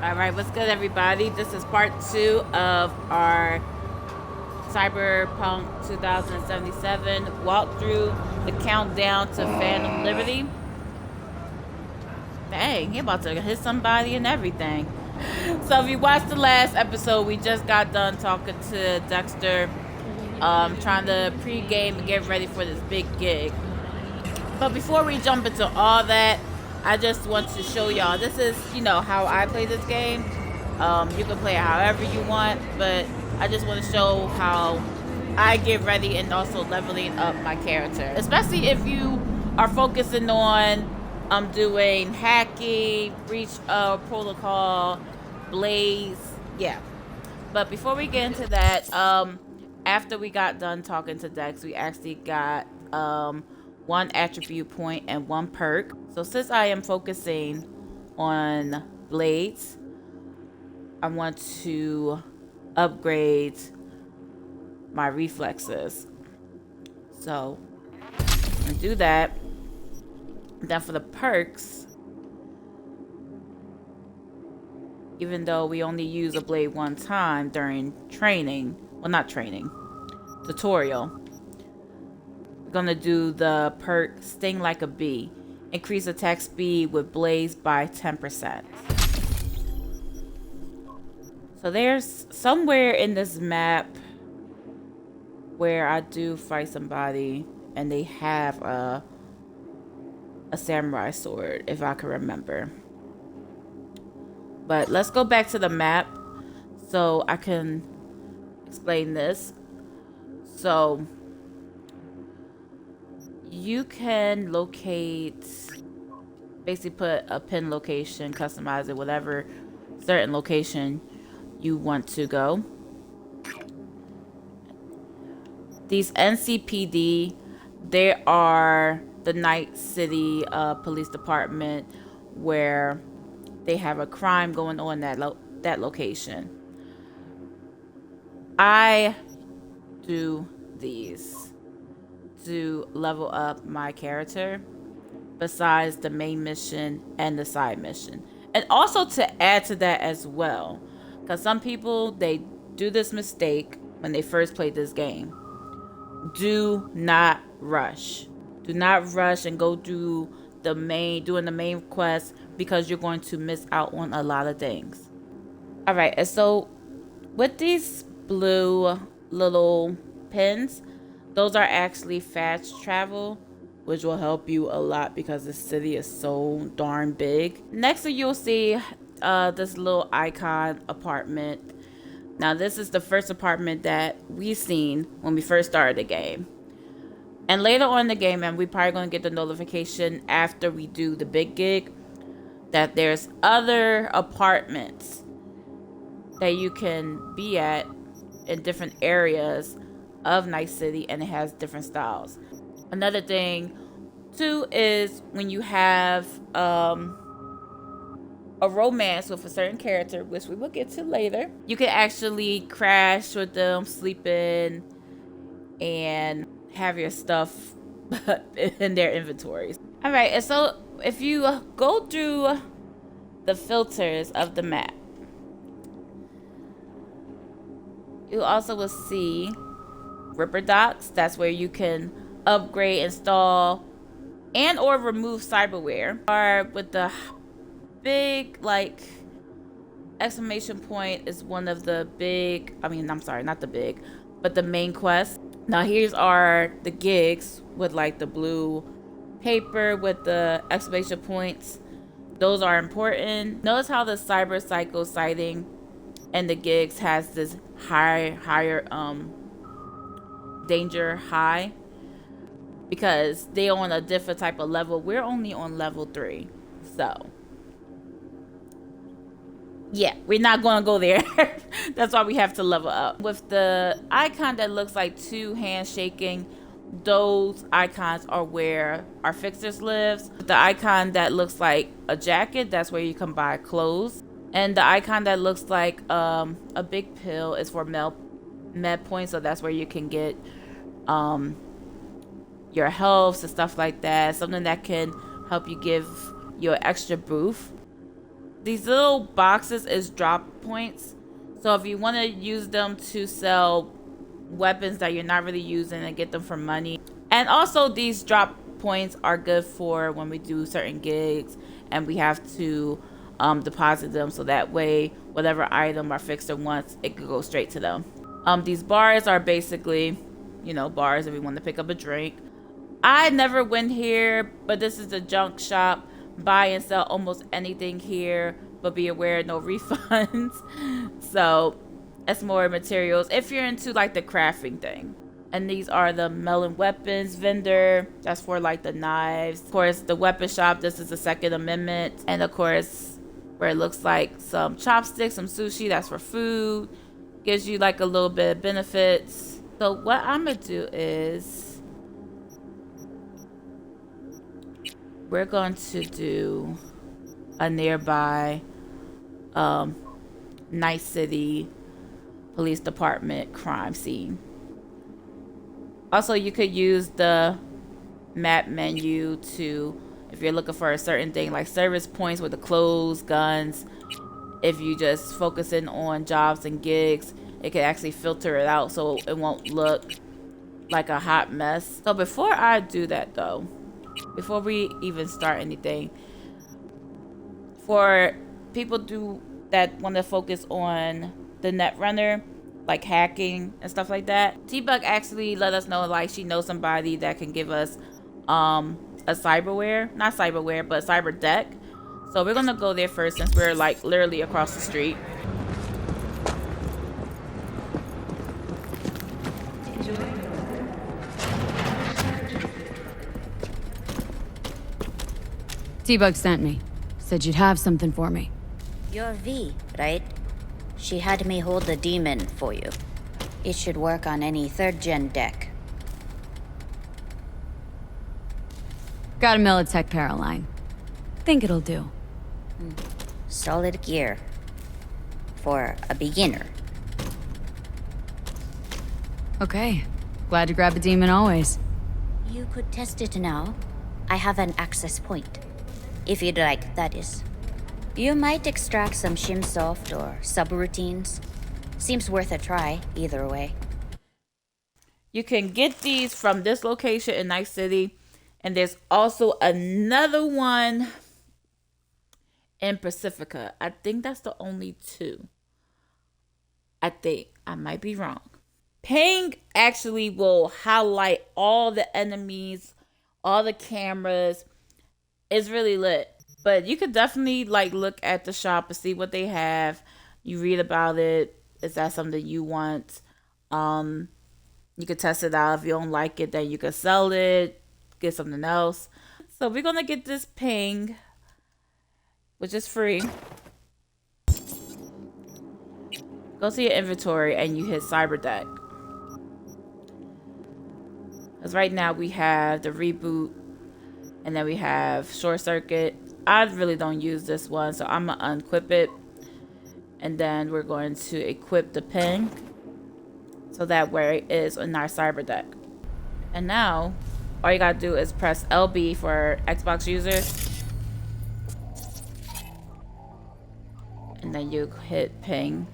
All right, what's good, everybody? This is part 2 of our Cyberpunk 2077 walkthrough, the countdown to Phantom Liberty. Dang, he about to hit somebody and everything. So if you watched the last episode, we just got done talking to Dexter, trying to pre-game and get ready for this big gig. But before we jump into all that, I just want to show y'all, this is, how I play this game. You can play it however you want, but I just want to show how I get ready and also leveling up my character. Especially if you are focusing on doing hacking, breach of protocol, blaze, yeah. But before we get into that, after we got done talking to Dex, we actually got one attribute point and one perk. So since I am focusing on blades, I want to upgrade my reflexes. So I'm gonna do that. Then for the perks, even though we only use a blade one time during training, well, not training, tutorial, gonna do the perk Sting Like a Bee. Increase attack speed with blades by 10%. So there's somewhere in this map where I do fight somebody and they have a samurai sword, if I can remember. But let's go back to the map so I can explain this. So you can locate, basically put a pin location, customize it, whatever certain location you want to go. These NCPD, they are the Night City Police Department where they have a crime going on that location. I do these to level up my character besides the main mission and the side mission, and also to add to that as well, because some people, they do this mistake when they first play this game. Do not rush and go do doing the main quest, because you're going to miss out on a lot of things. All right, and so with these blue little pins, those are actually fast travel, which will help you a lot because the city is so darn big. Next, you'll see this little icon apartment. Now, this is the first apartment that we seen when we first started the game. And later on in the game, and we're probably going to get the notification after we do the big gig, that there's other apartments that you can be at in different areas of Night City, and it has different styles. Another thing too is when you have a romance with a certain character, which we will get to later, you can actually crash with them, sleep in, and have your stuff in their inventories. All right, and so if you go through the filters of the map, you also will see Ripper Docs. That's where you can upgrade, install, and or remove cyberware. Or with the big, exclamation point is one of the big, not the big, but the main quest. Now here's the gigs with the blue paper with the exclamation points. Those are important. Notice how the cyber cycle sighting and the gigs has this higher danger high, because they on a different type of level. We're only on level 3, so yeah, we're not going to go there. That's why we have to level up. With the icon that looks like two hands shaking, those icons are where our fixers lives. The icon that looks like a jacket, that's where you can buy clothes. And the icon that looks like a big pill is for med points, so that's where you can get your health and stuff like that. Something that can help you give you an extra boost. These little boxes is drop points. So if you want to use them to sell weapons that you're not really using and get them for money. And also these drop points are good for when we do certain gigs and we have to deposit them, so that way whatever item our fixer wants, it could go straight to them. These bars are basically, you know, bars if we want to pick up a drink. I never went here, but this is a junk shop. Buy and sell almost anything here, but be aware, no refunds. So it's more materials if you're into like the crafting thing. And these are the melon weapons vendor. That's for like the knives. Of course, the weapon shop. This is the Second Amendment. And of course, where it looks like some chopsticks, some sushi. That's for food. Gives you like a little bit of benefits. So what I'm gonna do is we're going to do a nearby Night City Police Department crime scene. Also, you could use the map menu to, if you're looking for a certain thing, like service points with the clothes, guns. If you just focus in on jobs and gigs, it can actually filter it out so it won't look like a hot mess. So before I do that though, before we even start anything, for people that want to focus on the Netrunner, like hacking and stuff like that, T-Bug actually let us know like she knows somebody that can give us a cyberware, not cyberware, but cyber deck. So we're gonna go there first since we're like literally across the street. T-Bug sent me. Said you'd have something for me. You're V, right? She had me hold the demon for you. It should work on any 3rd gen deck. Got a Militech Paraline. Think it'll do. Solid gear. For a beginner. Okay. Glad to grab a demon always. You could test it now. I have an access point. If you'd like, that is. You might extract some shimsoft or subroutines. Seems worth a try, either way. You can get these from this location in Night City. And there's also another one in Pacifica. I think that's the only 2. I think. I might be wrong. Ping actually will highlight all the enemies, all the cameras. It's really lit. But you could definitely like look at the shop and see what they have. You read about it. Is that something you want? You could test it out. If you don't like it, then you could sell it, get something else. So we're gonna get this ping, which is free. Go to your inventory and you hit cyber deck. Because right now we have the reboot and then we have short circuit. I really don't use this one, so I'm gonna unequip it. And then we're going to equip the ping. So that way it is in our cyber deck. And now, all you gotta do is press LB for Xbox users. And then you hit ping.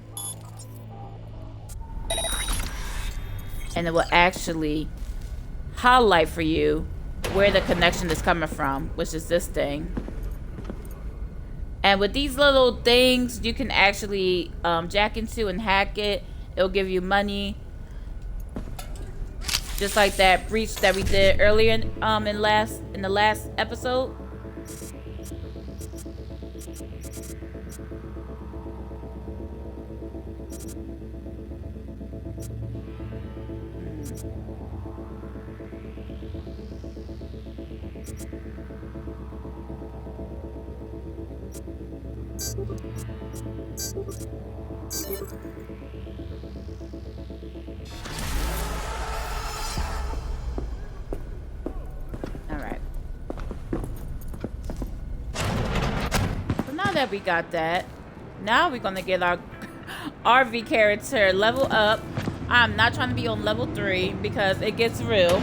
And it will actually highlight for you where the connection is coming from, which is this thing. And with these little things, you can actually jack into and hack it. It'll give you money. Just like that breach that we did earlier in the last episode. Alright. So now that we got that, now we're gonna get our RV character level up. I'm not trying to be on level 3 because it gets real.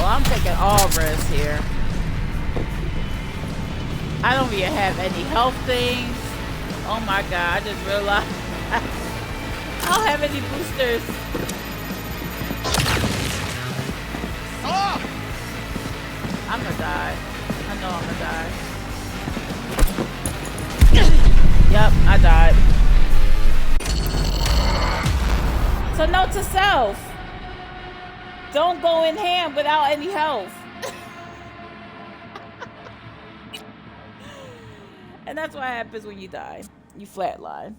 Well, I'm taking all risks here. I don't even have any health things. Oh my god, I just realized I don't have any boosters. I'm gonna die. I know I'm gonna die. Yep, I died. So note to self. Don't go in ham without any health. And that's what happens when you die. You flatline.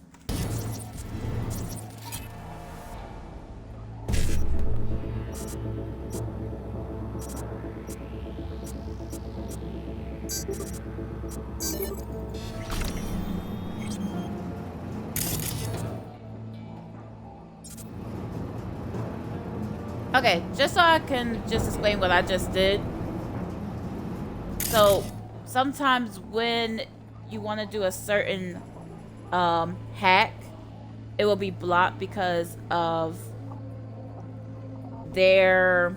Okay, just so I can just explain what I just did. So sometimes when you want to do a certain hack, it will be blocked because of their,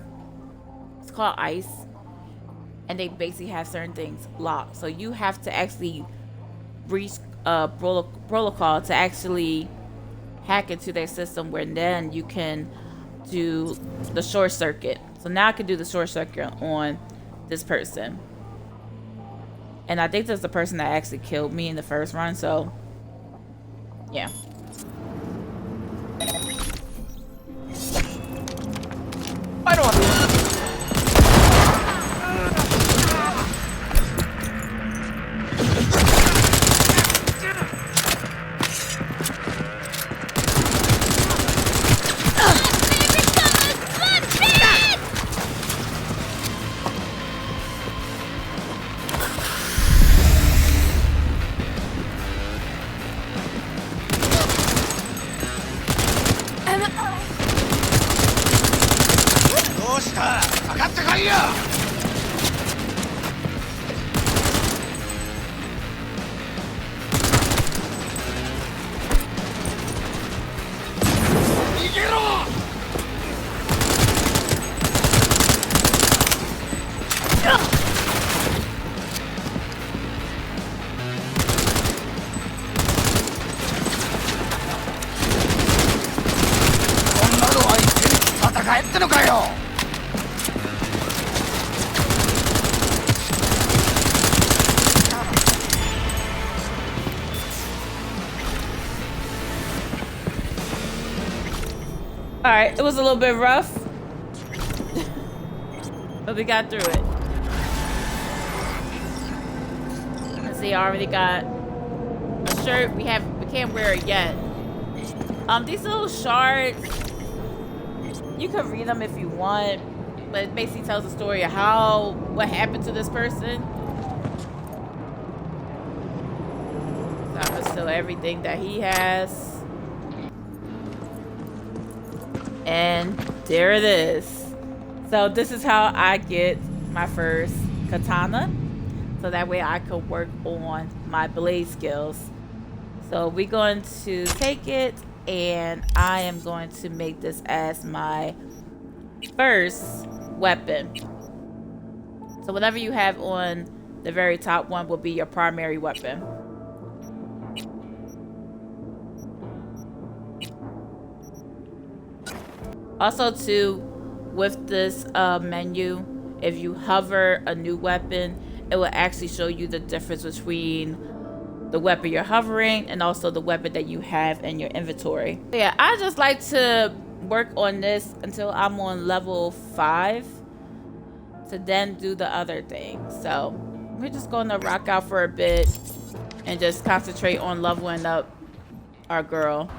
it's called ice, and they basically have certain things locked. So you have to actually reach protocol to actually hack into their system, where then you can do the short circuit. So now I can do the short circuit on this person. And I think that's the person that actually killed me in the first run, so yeah. I don't want Alright, it was a little bit rough, but we got through it. Let's see, I already got a shirt. We can't wear it yet. These little shards, you can read them if you want, but it basically tells the story of what happened to this person. So I'm gonna steal everything that he has. And there it is. So this is how I get my first katana. So that way I could work on my blade skills. So we're going to take it, and I am going to make this as my first weapon. So whatever you have on the very top one will be your primary weapon. Also too, with this menu, if you hover a new weapon, it will actually show you the difference between the weapon you're hovering and also the weapon that you have in your inventory. Yeah, I just like to work on this until I'm on level 5 to then do the other thing. So we're just gonna rock out for a bit and just concentrate on leveling up our girl.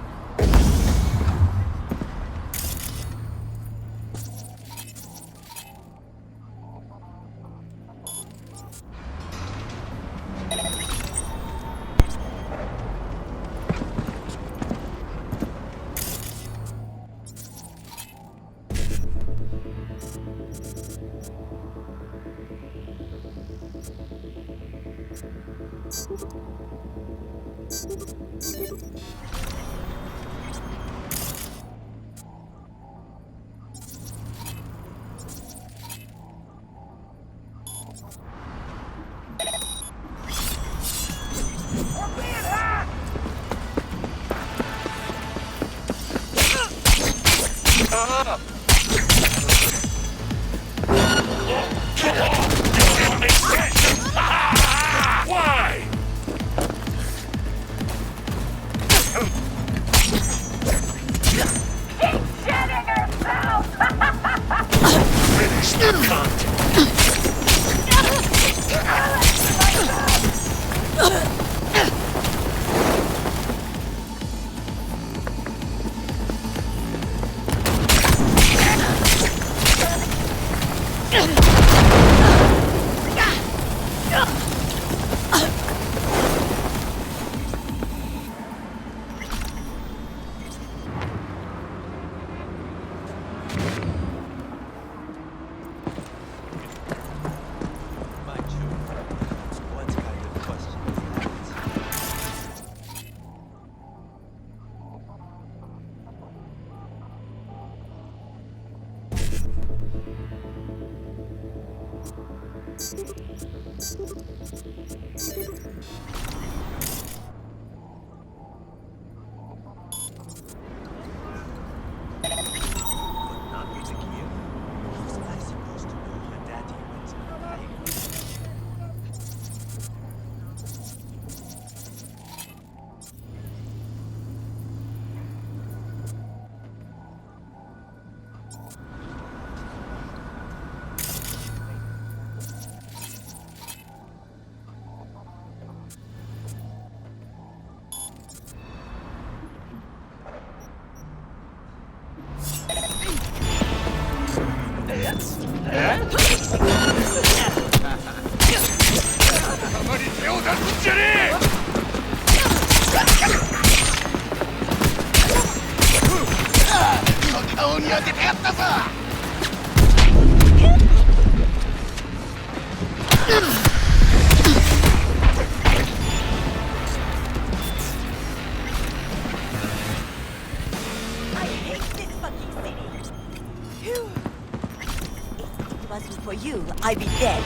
For you, I'd be dead.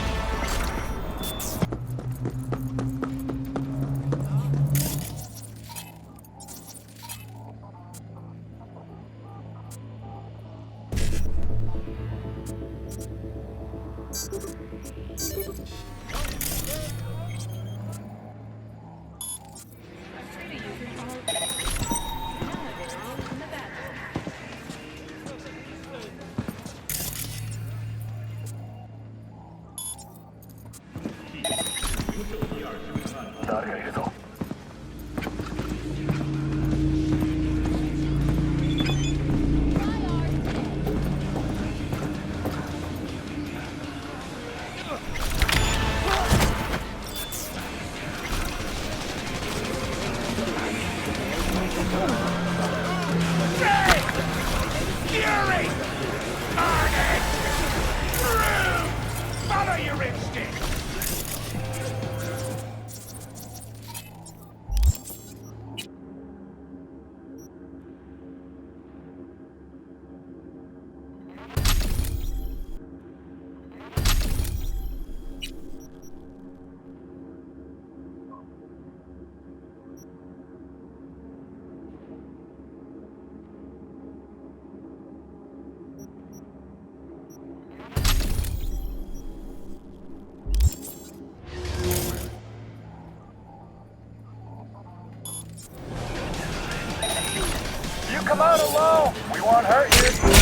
Come out alone. We won't hurt you.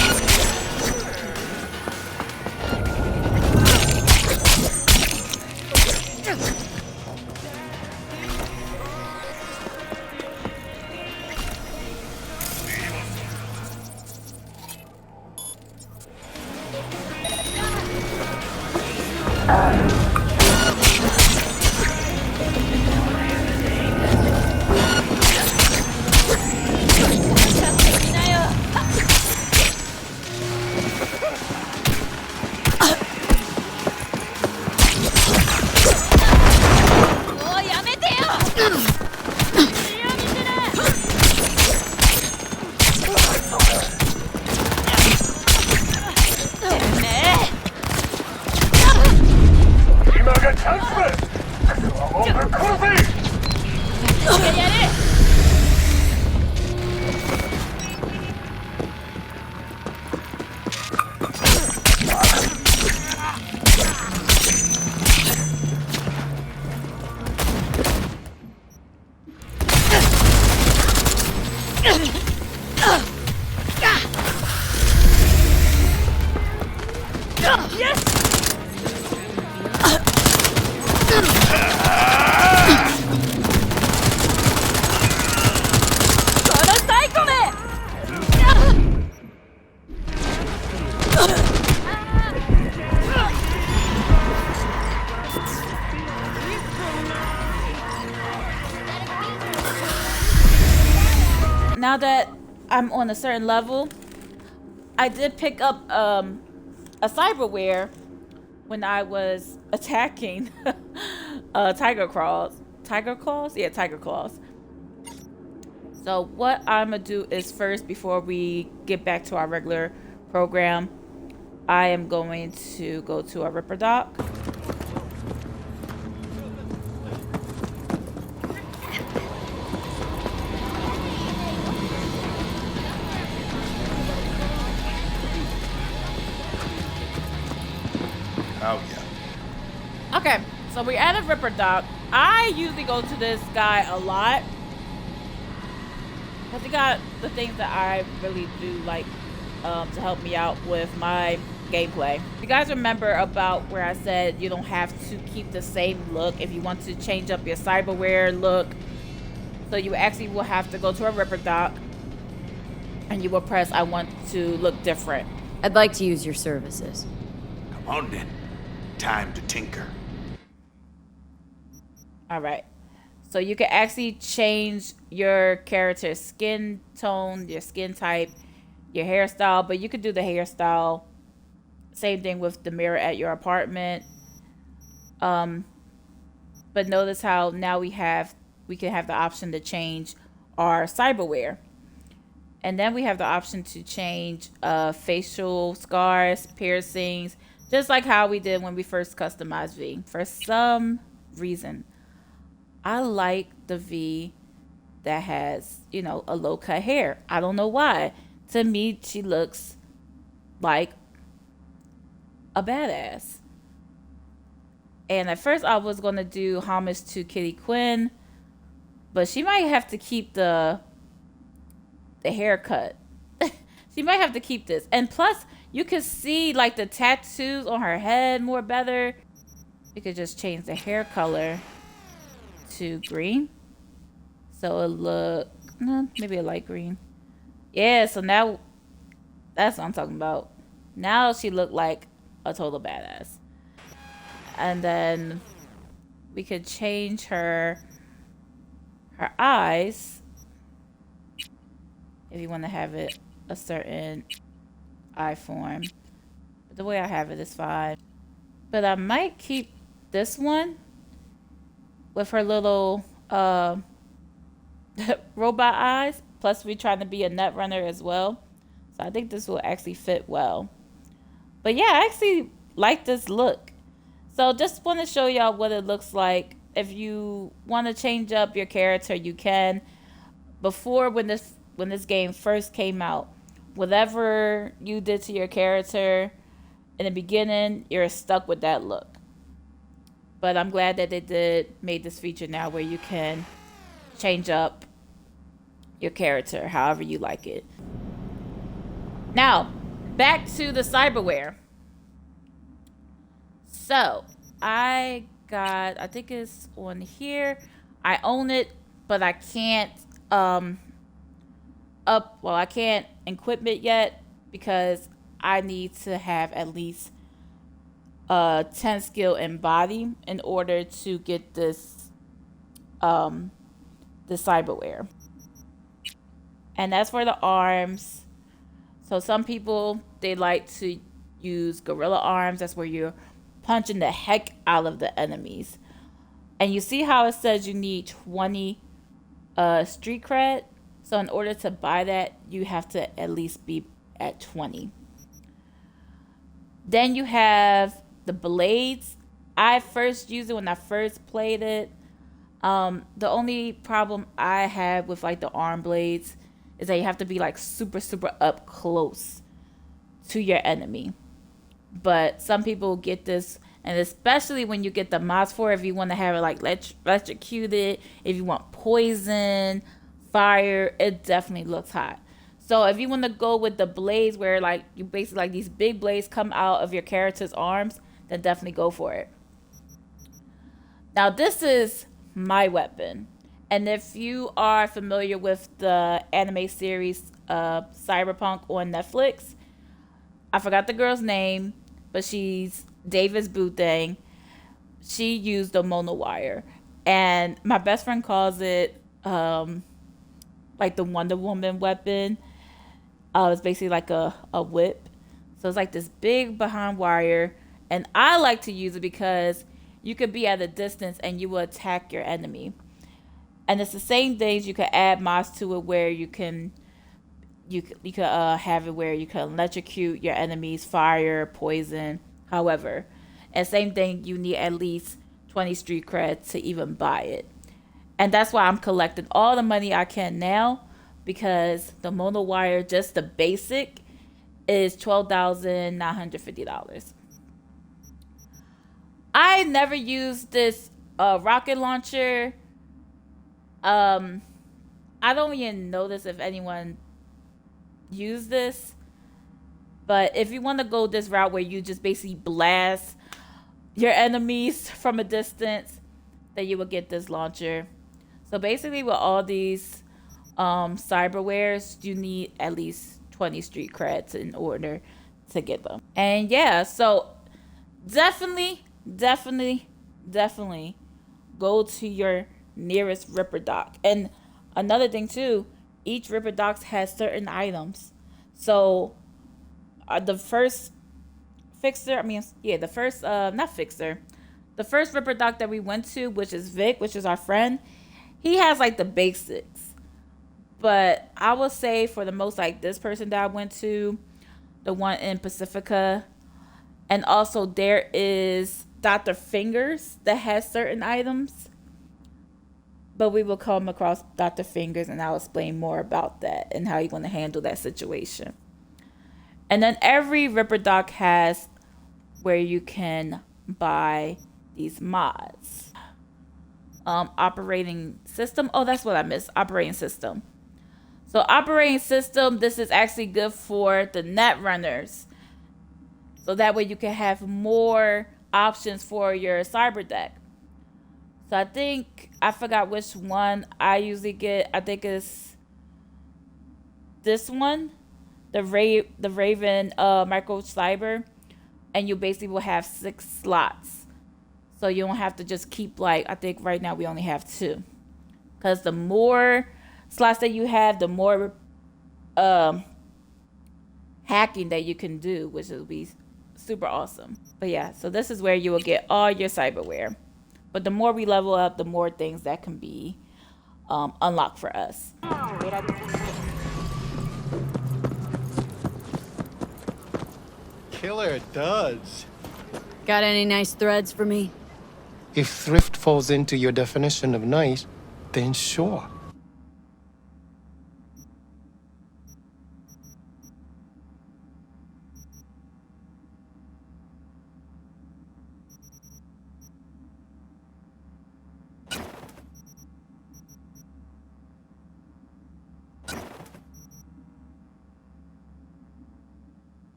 이마가 찬스! 오픈 크로스! Now that I'm on a certain level, I did pick up a cyberware when I was attacking tiger claws. Tiger claws? Yeah, tiger claws. So what I'm gonna do is first, before we get back to our regular program, I am going to go to our Ripper dock. Oh, yeah. Okay, so we're at a Ripper dock. I usually go to this guy a lot because he got the things that I really do like to help me out with my gameplay. You guys remember about where I said you don't have to keep the same look if you want to change up your cyberware look. So you actually will have to go to a Ripper dock and you will press I want to look different. I'd like to use your services. Come on then. Time to tinker. All right. So you can actually change your character's skin tone, your skin type, your hairstyle, but you could do the hairstyle. Same thing with the mirror at your apartment. But notice how now we can have the option to change our cyberware. And then we have the option to change facial scars, piercings, just like how we did when we first customized V. For some reason, I like the V that has, you know, a low cut hair. I don't know why. To me, she looks like a badass. And at first I was going to do homage to Kitty Quinn, but she might have to keep the haircut. She might have to keep this. And plus, you can see like the tattoos on her head more better. You could just change the hair color to green. So it look, maybe a light green. Yeah, so now that's what I'm talking about. Now she looked like a total badass. And then we could change her eyes if you want to have it a certain eye form. But the way I have it is fine. But I might keep this one with her little robot eyes. Plus we're trying to be a net runner as well. So I think this will actually fit well. But yeah, I actually like this look. So just want to show y'all what it looks like. If you want to change up your character, you can. Before, when this game first came out, whatever you did to your character in the beginning, you're stuck with that look. But I'm glad that they made this feature now where you can change up your character however you like it. Now, back to the cyberware. So, I think it's on here. I own it, but I can't I can't equip it yet because I need to have at least 10 skill in body in order to get this the cyberware. And as for the arms, so some people they like to use gorilla arms. That's where you're punching the heck out of the enemies. And you see how it says you need 20 street cred. So in order to buy that, you have to at least be at 20. Then you have the blades. I first used it when I first played it. The only problem I had with like the arm blades is that you have to be like super super up close to your enemy. But some people get this, and especially when you get the mods for it, if you want to have it like electrocuted, if you want poison, fire, it definitely looks hot. So if you want to go with the blades where like you basically like these big blades come out of your character's arms, then definitely go for it. Now this is my weapon. And if you are familiar with the anime series Cyberpunk on Netflix, I forgot the girl's name, but she's Davis Boothang. She used the monowire. And my best friend calls it like the Wonder Woman weapon. It's basically like a whip. So it's like this big behind wire. And I like to use it because you could be at a distance and you will attack your enemy. And it's the same things. You can add mods to it where you can have it where you can electrocute your enemies, fire, poison, however. And same thing, you need at least 20 street cred to even buy it. And that's why I'm collecting all the money I can now, because the mono wire, just the basic, is $12,950. I never used this rocket launcher. I don't even notice if anyone used this, but if you want to go this route where you just basically blast your enemies from a distance, then you will get this launcher. So basically with all these cyberwares, you need at least 20 street creds in order to get them. And yeah, so definitely go to your nearest Ripper Dock. And another thing too, each Ripper Docks has certain items. So the first fixer, the first Ripper Dock that we went to, which is Vic, which is our friend, he has like the basics. But I will say for the most, like this person that I went to, the one in Pacifica, and also there is Dr. Fingers that has certain items. But we will come across Dr. Fingers and I'll explain more about that and how you're going to handle that situation. And then every Ripper Dock has where you can buy these mods. Operating system. Oh, that's what I missed. Operating system. So operating system, this is actually good for the net runners. So that way you can have more options for your cyber deck. So I forgot which one I usually get. I think it's this one, the Raven Micro Cyber, and you basically will have 6 slots. So you don't have to just keep like, I think right now we only have 2. Because the more slots that you have, the more hacking that you can do, which will be super awesome. But yeah, so this is where you will get all your cyberware. But the more we level up, the more things that can be unlocked for us. Killer does. Got any nice threads for me? If thrift falls into your definition of nice, then sure.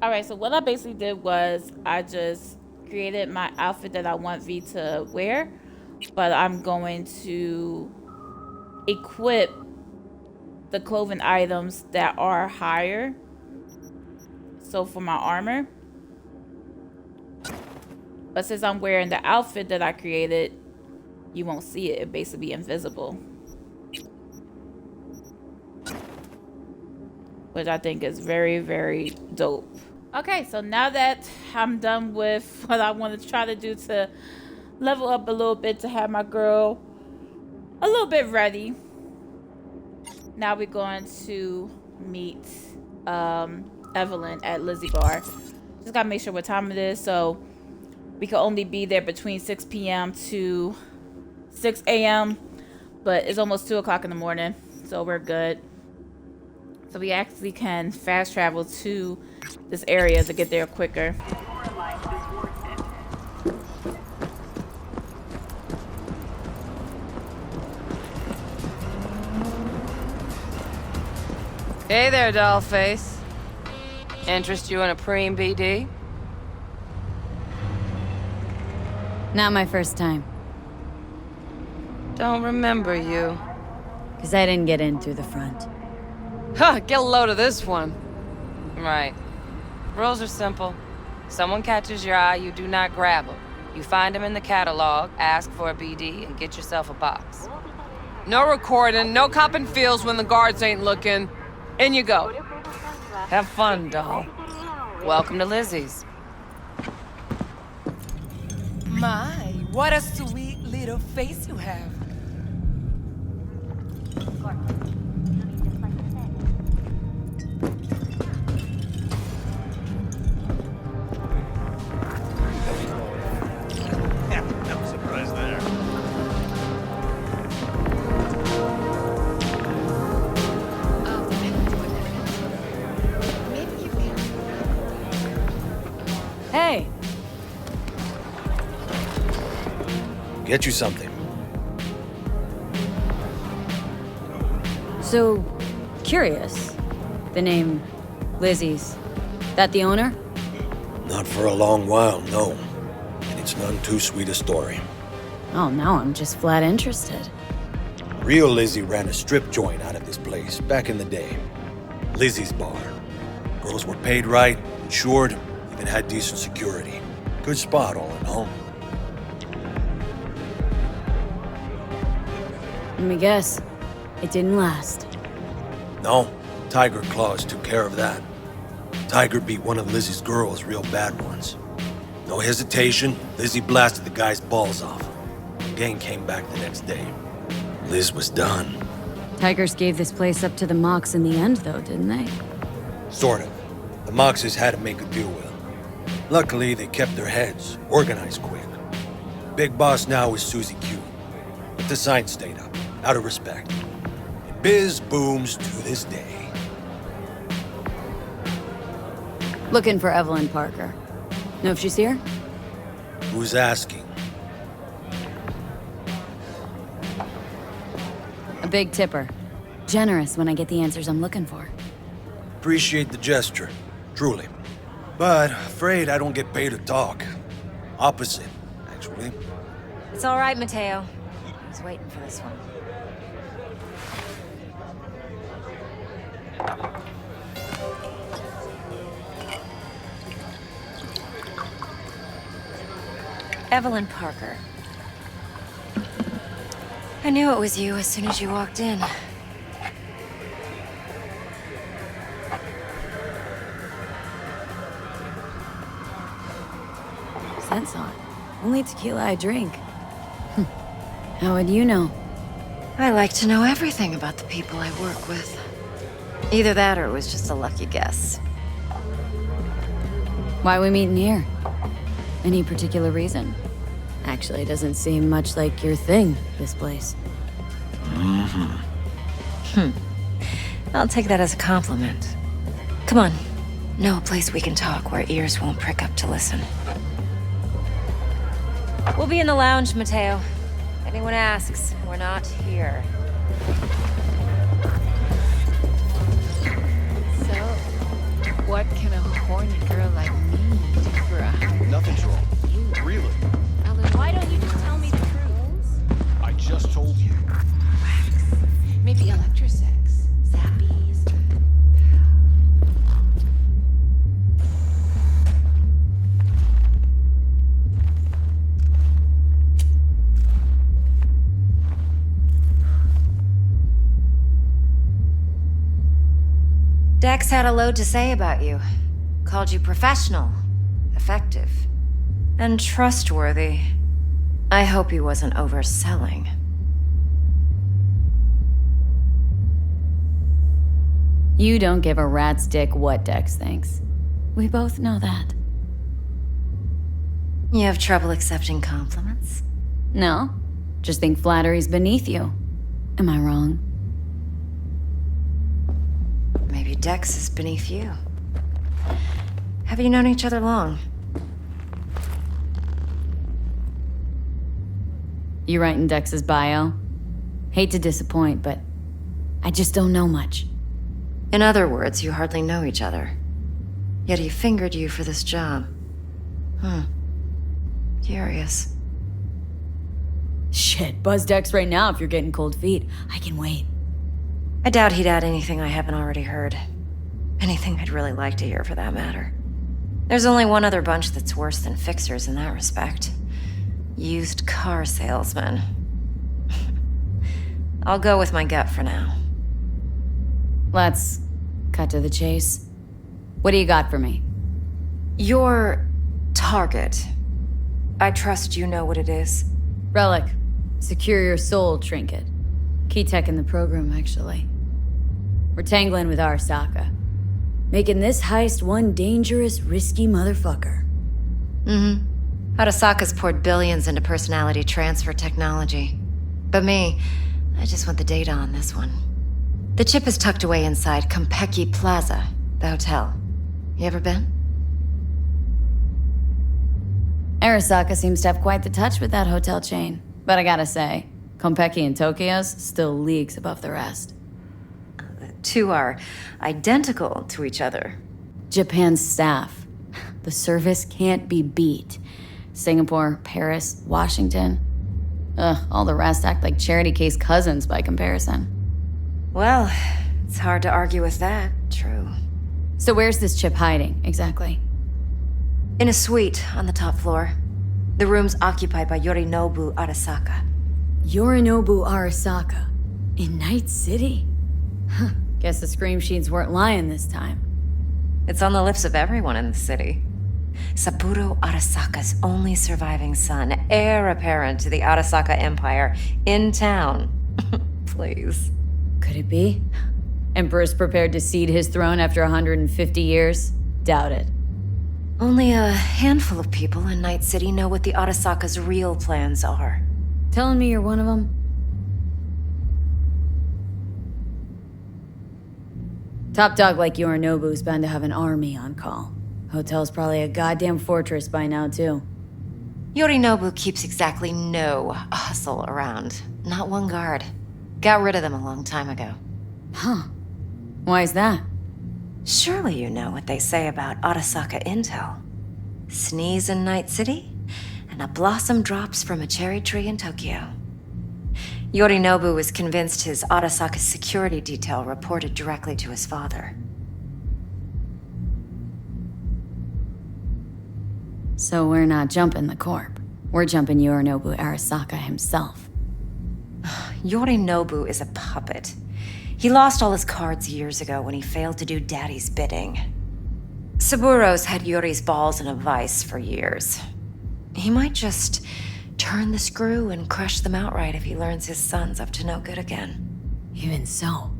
All right, so what I basically did was I just created my outfit that I want V to wear, but I'm going to equip the clothing items that are higher. So for my armor, but since I'm wearing the outfit that I created, you won't see it. It basically be invisible, which I think is very, very dope. Okay, so now that I'm done with what I want to try to do to level up a little bit to have my girl a little bit ready, now we're going to meet Evelyn at Lizzie Bar. Just gotta make sure what time it is, so we can only be there between 6 p.m. to 6 a.m. But it's almost 2 o'clock in the morning, so we're good. So we actually can fast travel to this area to get there quicker. Hey there, dollface. Interest you in a preem BD? Not my first time. Don't remember you. Because I didn't get in through the front. Huh, get a load of this one. Right. Rules are simple. Someone catches your eye, you do not grab them. You find them in the catalog, ask for a BD, and get yourself a box. No recording, no copping feels when the guards ain't looking. In you go. Have fun, doll. Welcome to Lizzie's. My, what a sweet little face you have. I'm surprised there. Hey! Get you something. So, curious. The name Lizzie's. That the owner? Not for a long while, no. And it's none too sweet a story. Oh, now I'm just flat interested. Real Lizzie ran a strip joint out of this place back in the day. Lizzie's Bar. Girls were paid right, insured, even had decent security. Good spot, all in all. Let me guess. It didn't last. No, Tiger Claws took care of that. Tiger beat one of Lizzie's girls real bad once. No hesitation, Lizzie blasted the guy's balls off. Gang came back the next day. Liz was done. Tigers gave this place up to the Mox in the end, though, didn't they? Sort of. The Moxes had to make a deal with them. Luckily, they kept their heads, organized quick. Big boss now is Susie Q. But the sign stayed up, out of respect. And biz booms to this day. Looking for Evelyn Parker. Know if she's here? Who's asking? A big tipper. Generous when I get the answers I'm looking for. Appreciate the gesture, truly. But afraid I don't get paid to talk. Opposite, actually. It's all right, Mateo. I was waiting for this one. Evelyn Parker. I knew it was you as soon as you walked in. Sense on. Only tequila I drink. How would you know? I like to know everything about the people I work with. Either that or it was just a lucky guess. Why we meeting here? Any particular reason? Actually, it doesn't seem much like your thing, this place. I'll take that as a compliment. Come on. Know a place we can talk where ears won't prick up to listen. We'll be in the lounge, Mateo. If anyone asks, we're not here. So, what can a horny girl like me do for $100? Nothing's wrong. Really? Why don't you just tell me the truth? I just told you. Maybe electrosex, zappies. Dex had a load to say about you. Called you professional, effective, and trustworthy. I hope he wasn't overselling. You don't give a rat's dick what Dex thinks. We both know that. You have trouble accepting compliments? No, just think flattery's beneath you. Am I wrong? Maybe Dex is beneath you. Have you known each other long? You writing Dex's bio? Hate to disappoint, but I just don't know much. In other words, you hardly know each other. Yet he fingered you for this job. Curious. Shit, buzz Dex right now if you're getting cold feet. I can wait. I doubt he'd add anything I haven't already heard. Anything I'd really like to hear, for that matter. There's only one other bunch that's worse than fixers in that respect. Used car salesmen. I'll go with my gut for now. Let's cut to the chase. What do you got for me? Your target. I trust you know what it is. Relic. Secure your soul trinket. Key tech in the program, actually. We're tangling with Arasaka. Making this heist one dangerous, risky motherfucker. Arasaka's poured billions into personality transfer technology. But me, I just want the data on this one. The chip is tucked away inside Konpeki Plaza, the hotel. You ever been? Arasaka seems to have quite the touch with that hotel chain. But I gotta say, Konpeki in Tokyo's still leagues above the rest. The two are identical to each other. Japan's staff. The service can't be beat. Singapore, Paris, Washington. All the rest act like charity case cousins by comparison. Well, it's hard to argue with that. True. So where's this chip hiding, exactly? In a suite on the top floor. The room's occupied by Yorinobu Arasaka. Yorinobu Arasaka? In Night City? Huh. Guess the scream sheets weren't lying this time. It's on the lips of everyone in the city. Saburo Arasaka's only surviving son, heir apparent to the Arasaka Empire, in town. Please. Could it be? Emperor's prepared to cede his throne after 150 years? Doubt it. Only a handful of people in Night City know what the Arasaka's real plans are. Telling me you're one of them? Top dog like Yorinobu's bound to have an army on call. Hotel's probably a goddamn fortress by now, too. Yorinobu keeps exactly no hustle around. Not one guard. Got rid of them a long time ago. Huh. Why's that? Surely you know what they say about Arasaka intel. Sneeze in Night City, and a blossom drops from a cherry tree in Tokyo. Yorinobu was convinced his Arasaka security detail reported directly to his father. So we're not jumping the corp. We're jumping Yorinobu Arasaka himself. Yorinobu is a puppet. He lost all his cards years ago when he failed to do Daddy's bidding. Saburo's had Yuri's balls in a vice for years. He might just turn the screw and crush them outright if he learns his son's up to no good again. Even so,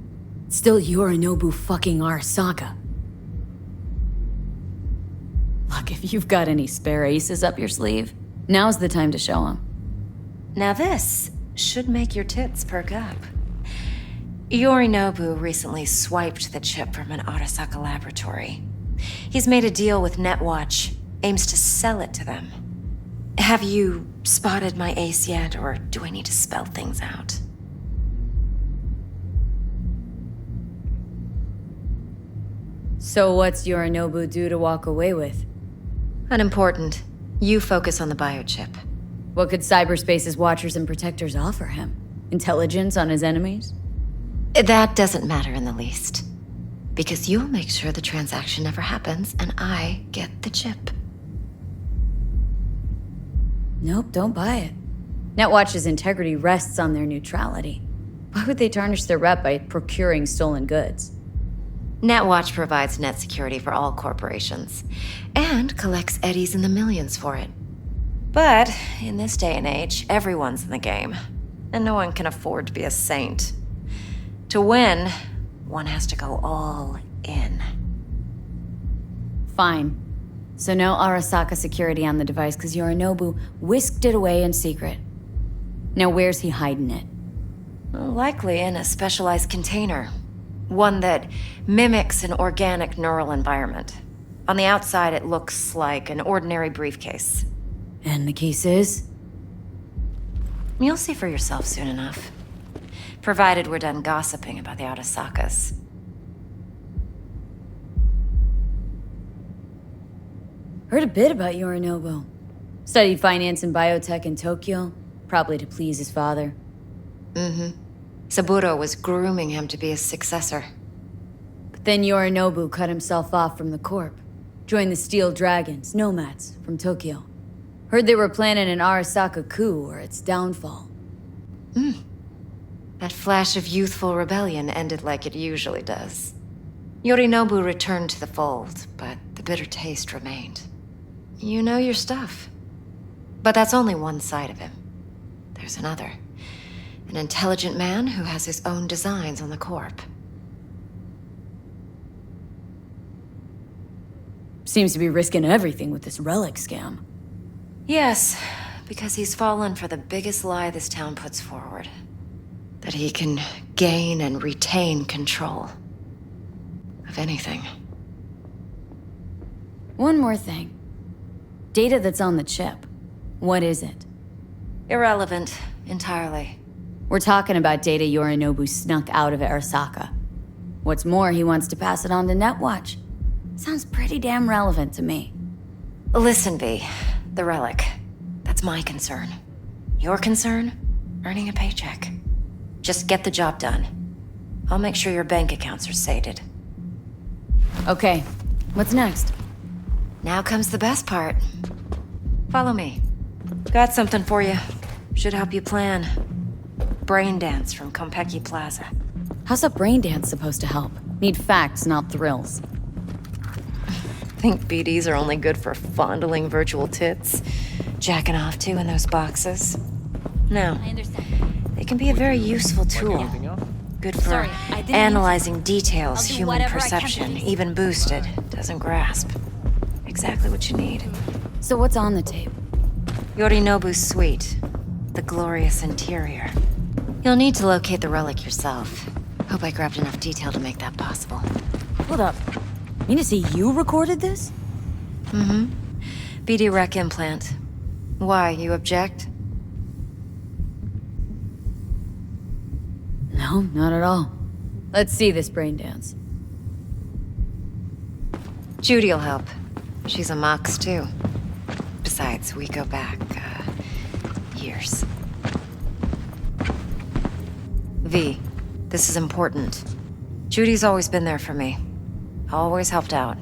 it's still Yorinobu fucking Arasaka. Look, if you've got any spare aces up your sleeve, now's the time to show them. Now this should make your tits perk up. Yorinobu recently swiped the chip from an Arasaka laboratory. He's made a deal with Netwatch, aims to sell it to them. Have you spotted my ace yet, or do I need to spell things out? So what's Yorinobu due to walk away with? Unimportant. You focus on the biochip. What could cyberspace's watchers and protectors offer him? Intelligence on his enemies? That doesn't matter in the least. Because you'll make sure the transaction never happens, and I get the chip. Nope, don't buy it. Netwatch's integrity rests on their neutrality. Why would they tarnish their rep by procuring stolen goods? Netwatch provides net security for all corporations, and collects eddies in the millions for it. But in this day and age, everyone's in the game, and no one can afford to be a saint. To win, one has to go all in. Fine. So no Arasaka security on the device because Yorinobu whisked it away in secret. Now where's he hiding it? Likely in a specialized container. One that mimics an organic neural environment. On the outside, it looks like an ordinary briefcase. And the case is? You'll see for yourself soon enough. Provided we're done gossiping about the Arasakas. Heard a bit about Yorinobu. Studied finance and biotech in Tokyo, probably to please his father. Mm-hmm. Saburo was grooming him to be his successor. But then Yorinobu cut himself off from the Corp. Joined the Steel Dragons, nomads, from Tokyo. Heard they were planning an Arasaka coup or its downfall. That flash of youthful rebellion ended like it usually does. Yorinobu returned to the fold, but the bitter taste remained. You know your stuff. But that's only one side of him. There's another. An intelligent man who has his own designs on the Corp. Seems to be risking everything with this relic scam. Yes, because he's fallen for the biggest lie this town puts forward. That he can gain and retain control of anything. One more thing. Data that's on the chip. What is it? Irrelevant, entirely. We're talking about data Yorinobu snuck out of Arasaka. What's more, he wants to pass it on to Netwatch. Sounds pretty damn relevant to me. Listen, V. The relic. That's my concern. Your concern? Earning a paycheck. Just get the job done. I'll make sure your bank accounts are sated. Okay, what's next? Now comes the best part. Follow me. Got something for you. Should help you plan. Brain dance from Konpeki Plaza. How's a brain dance supposed to help? Need facts, not thrills. Think BDs are only good for fondling virtual tits? Jacking off to in those boxes? No. I understand. They can be a very useful tool. Good for analyzing details human perception, even boosted, doesn't grasp. Exactly what you need. So what's on the tape? Yorinobu's suite. The glorious interior. You'll need to locate the relic yourself. Hope I grabbed enough detail to make that possible. Hold up. Mean to say you recorded this? Mm-hmm. BD Rec implant. Why, you object? No, not at all. Let's see this brain dance. Judy'll help. She's a Mox, too. Besides, we go back, years. V, this is important. Judy's always been there for me. Always helped out.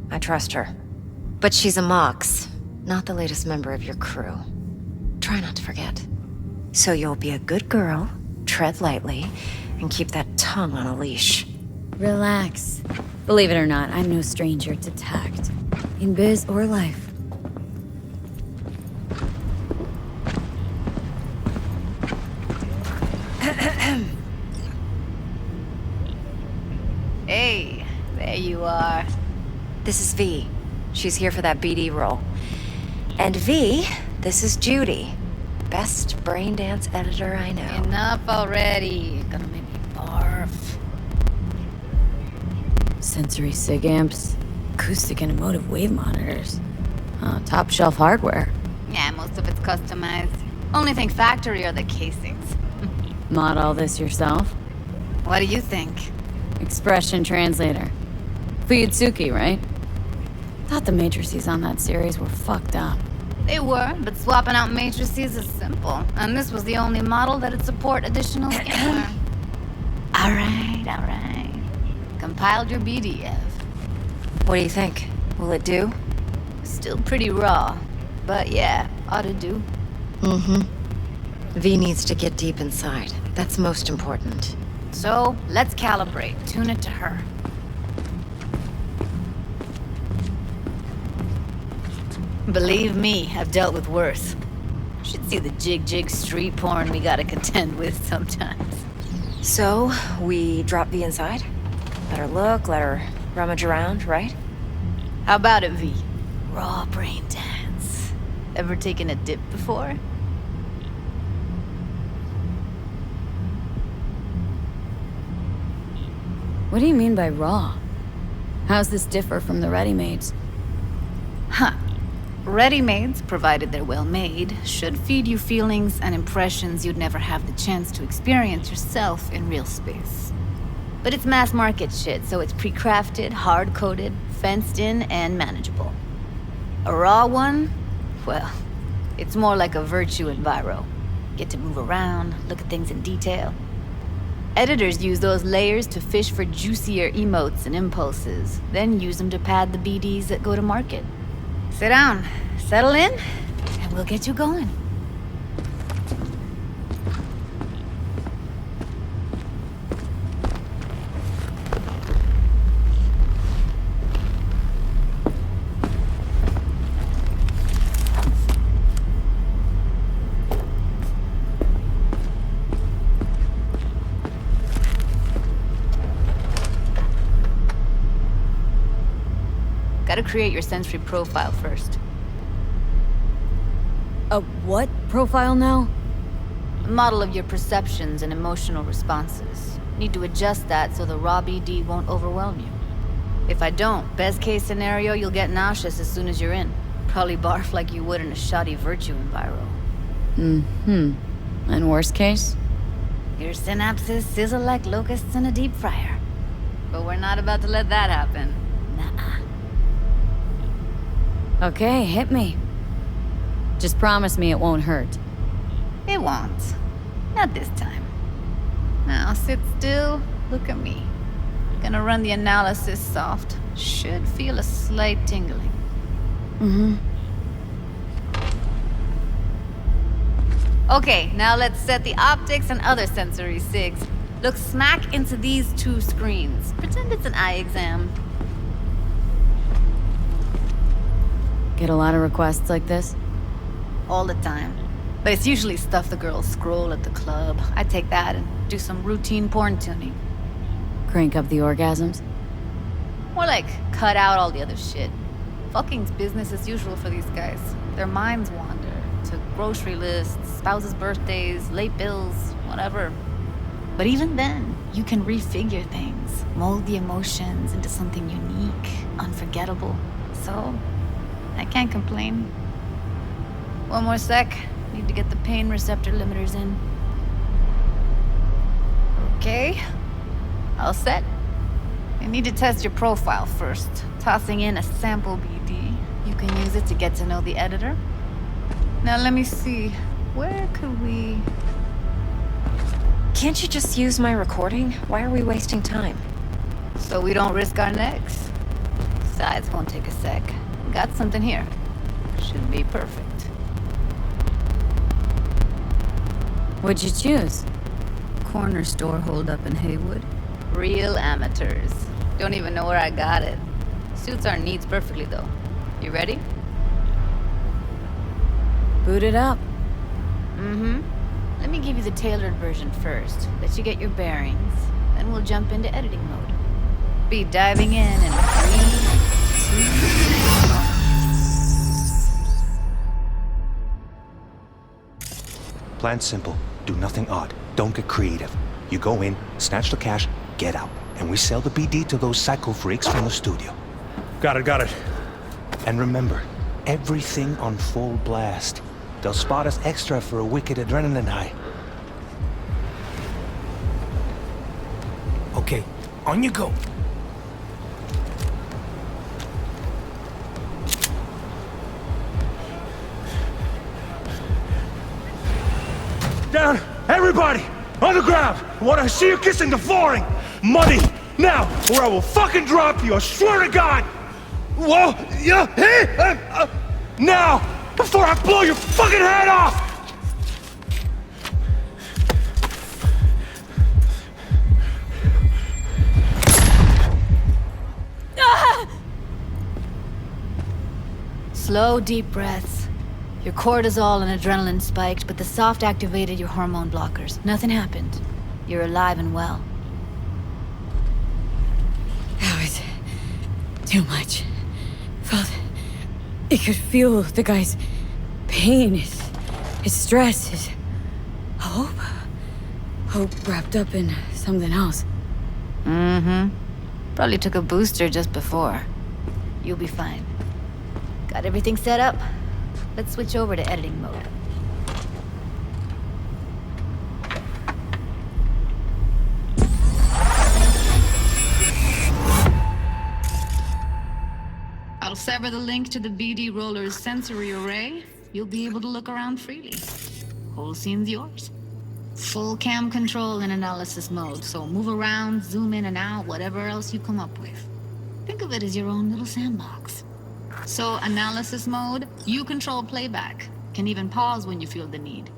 I trust her. But she's a Mox, not the latest member of your crew. Try not to forget. So you'll be a good girl, tread lightly, and keep that tongue on a leash. Relax. Believe it or not, I'm no stranger to tact. In biz or life. Hey, there you are. This is V. She's here for that BD role. And V, this is Judy. Best brain dance editor I know. Enough already. You're gonna make me barf. Sensory sig amps, acoustic and emotive wave monitors. Top shelf hardware. Yeah, most of it's customized. Only thing factory are the casings. Mod all this yourself? What do you think? Expression translator. Fuyutsuki, right? Thought the matrices on that series were fucked up. They were, but swapping out matrices is simple. And this was the only model that'd support additional scanner. Alright. Compiled your BDF. What do you think? Will it do? Still pretty raw. But yeah, ought to do. Mm-hmm. V needs to get deep inside. That's most important. So, let's calibrate. Tune it to her. Believe me, I've dealt with worse. Should see the jig street porn we gotta contend with sometimes. So, we drop V inside? Let her look, let her rummage around, right? How about it, V? Raw brain dance. Ever taken a dip before? What do you mean by raw? How's this differ from the ready-mades? Huh. Ready-mades, provided they're well made, should feed you feelings and impressions you'd never have the chance to experience yourself in real space. But it's mass market shit, so it's pre-crafted, hard-coded, fenced in, and manageable. A raw one? Well, it's more like a virtue enviro. Get to move around, look at things in detail. Editors use those layers to fish for juicier emotes and impulses, then use them to pad the BDs that go to market. Sit down, settle in, and we'll get you going. Gotta create your sensory profile first. A what profile now? A model of your perceptions and emotional responses. Need to adjust that so the raw BD won't overwhelm you. If I don't, best case scenario, you'll get nauseous as soon as you're in. Probably barf like you would in a shoddy virtue enviro. Mm-hmm. And worst case? Your synapses sizzle like locusts in a deep fryer. But we're not about to let that happen. Nuh-uh. Okay, hit me. Just promise me it won't hurt. It won't. Not this time. Now sit still, look at me. Gonna run the analysis soft. Should feel a slight tingling. Mm-hmm. Okay, now let's set the optics and other sensory sigs. Look smack into these two screens. Pretend it's an eye exam. Get a lot of requests like this? All the time. But it's usually stuff the girls scroll at the club. I take that and do some routine porn tuning. Crank up the orgasms? More like cut out all the other shit. Fucking's business as usual for these guys. Their minds wander to grocery lists, spouses' birthdays, late bills, whatever. But even then, you can refigure things, mold the emotions into something unique, unforgettable. So, I can't complain. One more sec. Need to get the pain receptor limiters in. Okay. All set. I need to test your profile first. Tossing in a sample BD. You can use it to get to know the editor. Now let me see. Where could we... Can't you just use my recording? Why are we wasting time? So we don't risk our necks. Besides, won't take a sec. Got something here. Should be perfect. What'd you choose? Corner store holdup in Haywood. Real amateurs. Don't even know where I got it. Suits our needs perfectly, though. You ready? Boot it up. Mm-hmm. Let me give you the tailored version first. Let you get your bearings. Then we'll jump into editing mode. Be diving in 3, 2, 1. Plan simple. Do nothing odd. Don't get creative. You go in, snatch the cash, get out. And we sell the BD to those psycho freaks from the studio. Got it. And remember, everything on full blast. They'll spot us extra for a wicked adrenaline high. Okay, on you go. Down! Everybody! On the ground! I want to see you kissing the flooring! Money! Now! Or I will fucking drop you! I swear to God! Whoa! Yeah! Hey! Now! Before I blow your fucking head off! Slow, deep breaths. Your cortisol and adrenaline spiked, but the soft activated your hormone blockers. Nothing happened. You're alive and well. That was too much. Felt it could feel the guy's pain, his stress, his hope. Hope wrapped up in something else. Mm-hmm. Probably took a booster just before. You'll be fine. Got everything set up? Let's switch over to editing mode. I'll sever the link to the BD Roller's sensory array. You'll be able to look around freely. Whole scene's yours. Full cam control in analysis mode, so move around, zoom in and out, whatever else you come up with. Think of it as your own little sandbox. So, analysis mode, you control playback. Can even pause when you feel the need.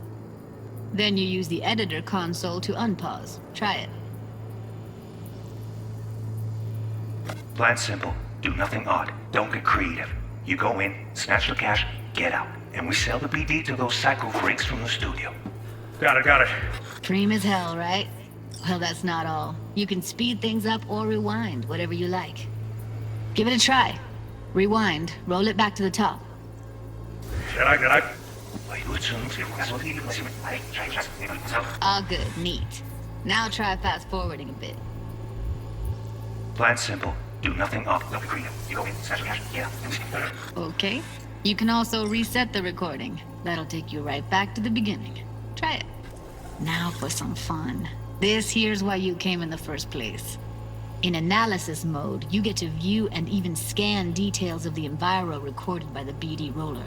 Then you use the editor console to unpause. Try it. Plan simple. Do nothing odd. Don't get creative. You go in, snatch the cash, get out. And we sell the BD to those psycho freaks from the studio. Got it. Dream as hell, right? Well, that's not all. You can speed things up or rewind, whatever you like. Give it a try. Rewind. Roll it back to the top. All good. Neat. Now try fast forwarding a bit. Plan simple. Do nothing odd. Don't get creative. You go in, snatch the cash, get out. Okay. You can also reset the recording. That'll take you right back to the beginning. Try it. Now for some fun. This here's why you came in the first place. In analysis mode, you get to view and even scan details of the enviro recorded by the BD roller.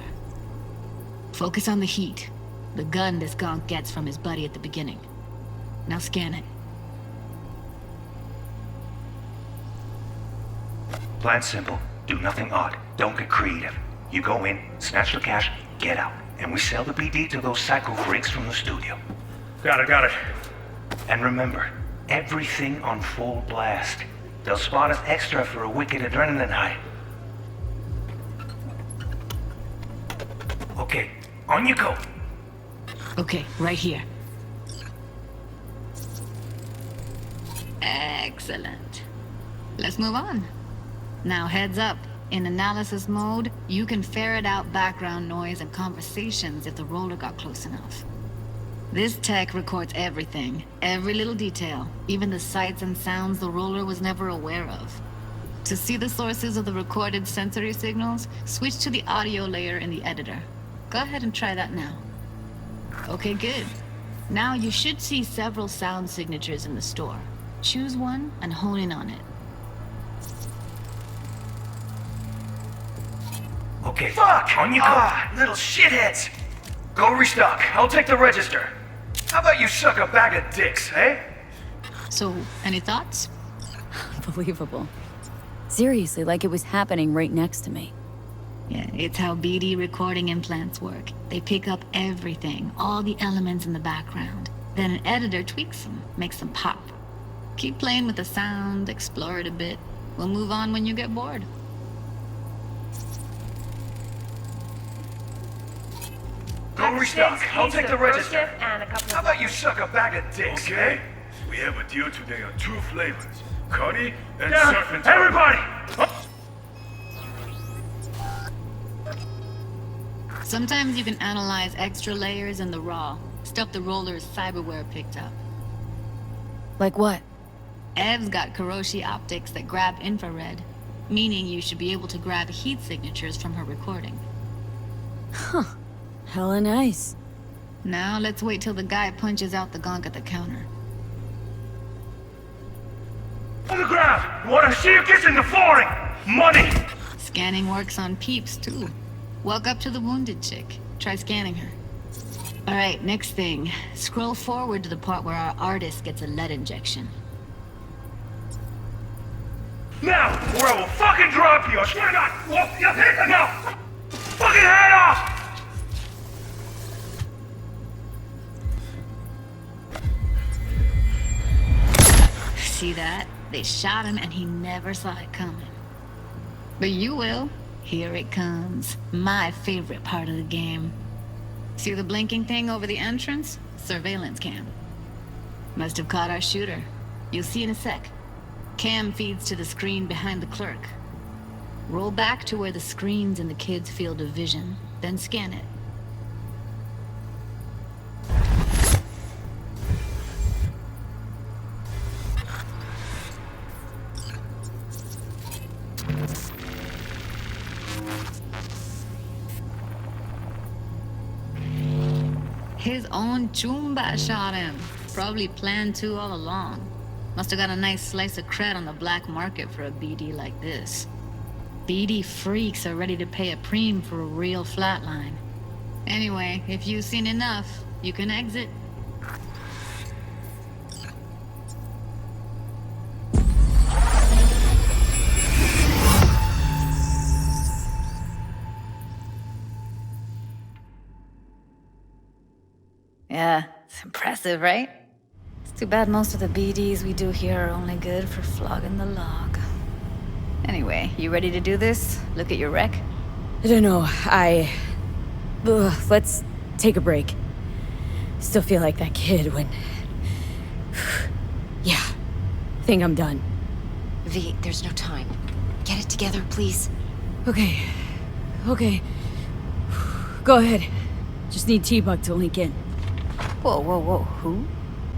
Focus on the heat, the gun this gonk gets from his buddy at the beginning. Now scan it. Plan simple. Do nothing odd. Don't get creative. You go in, snatch the cash, get out. And we sell the BD to those psycho freaks from the studio. Got it. And remember, everything on full blast. They'll spot us extra for a wicked adrenaline high. Okay, on you go. Okay, right here. Excellent. Let's move on. Now heads up. In analysis mode, you can ferret out background noise and conversations if the roller got close enough. This tech records everything, every little detail, even the sights and sounds the roller was never aware of. To see the sources of the recorded sensory signals, switch to the audio layer in the editor. Go ahead and try that now. Okay, good. Now you should see several sound signatures in the store. Choose one and hone in on it. Okay, Fuck! on you go. Little shitheads! Go restock. I'll take the register. How about you suck a bag of dicks, eh? So, any thoughts? Unbelievable. Seriously, like it was happening right next to me. Yeah, it's how BD recording implants work. They pick up everything, all the elements in the background. Then an editor tweaks them, makes them pop. Keep playing with the sound, explore it a bit. We'll move on when you get bored. Go restock. I'll take the register. How about you suck a bag of dicks, eh? We have a deal today on 2 flavors. Cuddy and Down! surf and Everybody! Sometimes you can analyze extra layers in the raw. Stuff the roller's cyberware picked up. Like what? Ev's got Kuroshi optics that grab infrared, meaning you should be able to grab heat signatures from her recording. Huh. Hella nice. Now let's wait till the guy punches out the gunk at the counter. On the ground! Wanna see you kissing the flooring! Money! Scanning works on peeps, too. Walk up to the wounded chick. Try scanning her. Alright, next thing. Scroll forward to the part where our artist gets a lead injection. Now, or I will fucking drop you! I swear to God! Whoa, you hit the now! Fucking head off! See that? They shot him and he never saw it coming. But you will. Here it comes. My favorite part of the game. See the blinking thing over the entrance? Surveillance cam. Must have caught our shooter. You'll see in a sec. Cam feeds to the screen behind the clerk. Roll back to where the screen's in the kid's field of vision, then scan it. His own Chumba shot him. Probably planned to all along. Must have got a nice slice of cred on the black market for a BD like this. BD freaks are ready to pay a preem for a real flatline. Anyway, if you've seen enough, you can exit. Yeah, it's impressive, right? It's too bad most of the BDs we do here are only good for flogging the log. Anyway, you ready to do this? Look at your wreck? I don't know, let's take a break. Still feel like that kid when... Yeah, think I'm done. V, there's no time. Get it together, please. Okay. Go ahead. Just need T-Bug to link in. Whoa, who?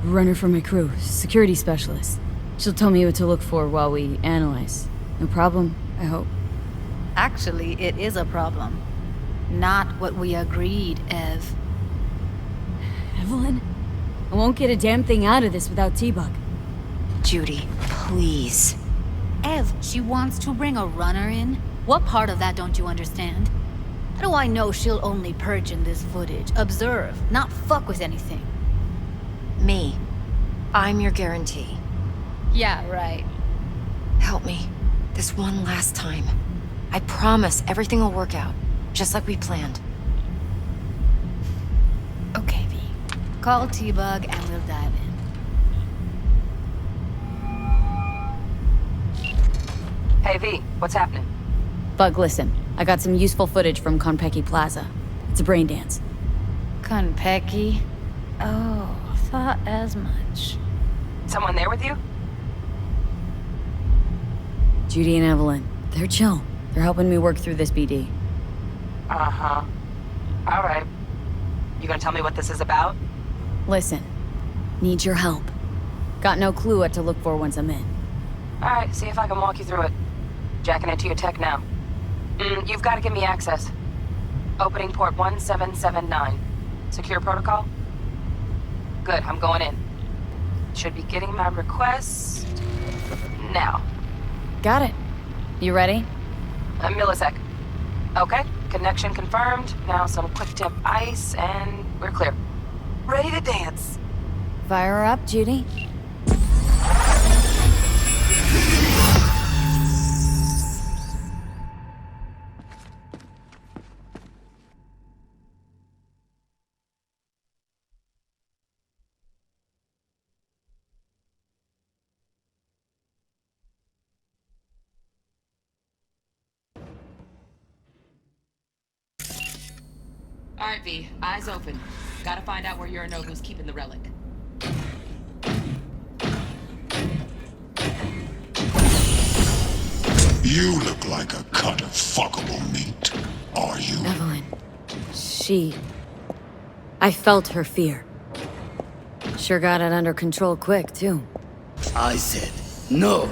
Runner for my crew, security specialist. She'll tell me what to look for while we analyze. No problem, I hope. Actually, it is a problem. Not what we agreed, Ev. Evelyn? I won't get a damn thing out of this without T-Bug. Judy, please. Ev, she wants to bring a runner in? What part of that don't you understand? How do I know she'll only purge in this footage? Observe, not fuck with anything. Me. I'm your guarantee. Yeah, right. Help me. This one last time. I promise everything will work out, just like we planned. Okay, V. Call T-Bug and we'll dive in. Hey, V, what's happening? Bug, listen. I got some useful footage from Konpeki Plaza. It's a brain dance. Konpeki? Oh, thought as much. Someone there with you? Judy and Evelyn. They're chill. They're helping me work through this BD. Uh-huh. All right. You gonna tell me what this is about? Listen. Need your help. Got no clue what to look for once I'm in. All right, see if I can walk you through it. Jacking into your tech now. You've got to give me access. Opening port 1779. Secure protocol? Good, I'm going in. Should be getting my request now. Got it. You ready? A millisec. Okay, connection confirmed. Now some quick tip ice and we're clear. Ready to dance. Fire her up, Judy. All right, V. Eyes open. Gotta find out where Yorinobu's keeping the relic. You look like a cut of fuckable meat, are you? Evelyn. I felt her fear. Sure got it under control quick, too. I said, no.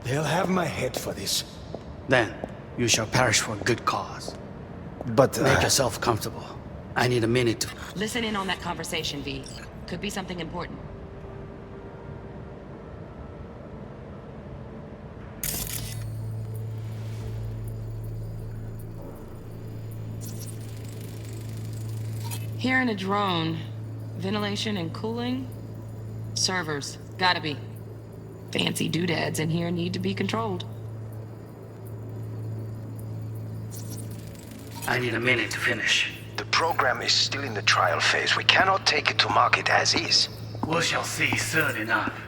They'll have my head for this. Then, you shall perish for a good cause. But make yourself comfortable. I need a minute to... Listen in on that conversation, V. Could be something important. Here in a drone, ventilation and cooling? Servers, gotta be. Fancy doodads in here need to be controlled. I need a minute to finish. The program is still in the trial phase. We cannot take it to market as is. We shall see soon enough.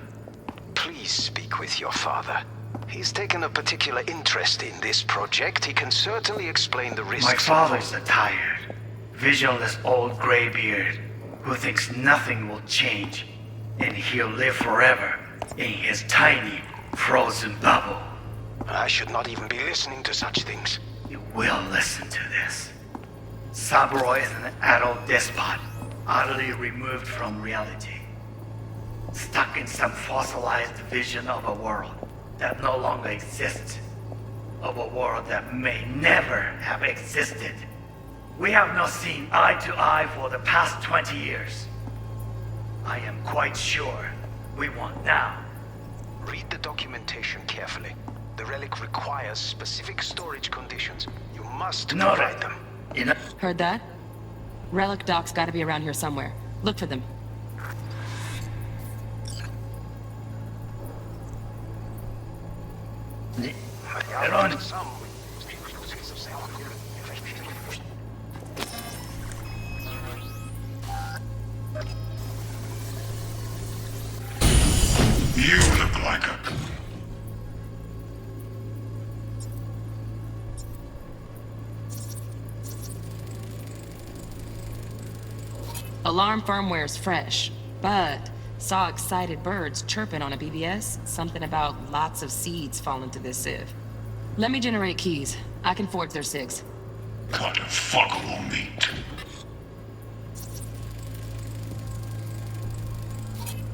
Please speak with your father. He's taken a particular interest in this project. He can certainly explain the risks. My father's a tired, visionless old graybeard who thinks nothing will change, and he'll live forever in his tiny, frozen bubble. I should not even be listening to such things. You will listen to this. Saburo is an adult despot, utterly removed from reality. Stuck in some fossilized vision of a world that no longer exists. Of a world that may never have existed. We have not seen eye to eye for the past 20 years. I am quite sure we want now. Read the documentation carefully. The relic requires specific storage conditions. You must provide them. Heard that? Relic docs gotta be around here somewhere. Look for them. You look like a... Alarm firmware's fresh, but saw excited birds chirping on a BBS. Something about lots of seeds falling to this sieve. Let me generate keys. I can forge their SIGs. Cut a fuckable meat.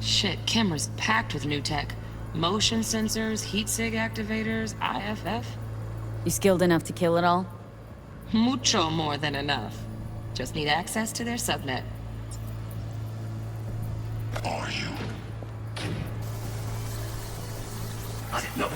Shit, camera's packed with new tech. Motion sensors, heat sig activators, IFF. You skilled enough to kill it all? Mucho more than enough. Just need access to their subnet. Are you? No.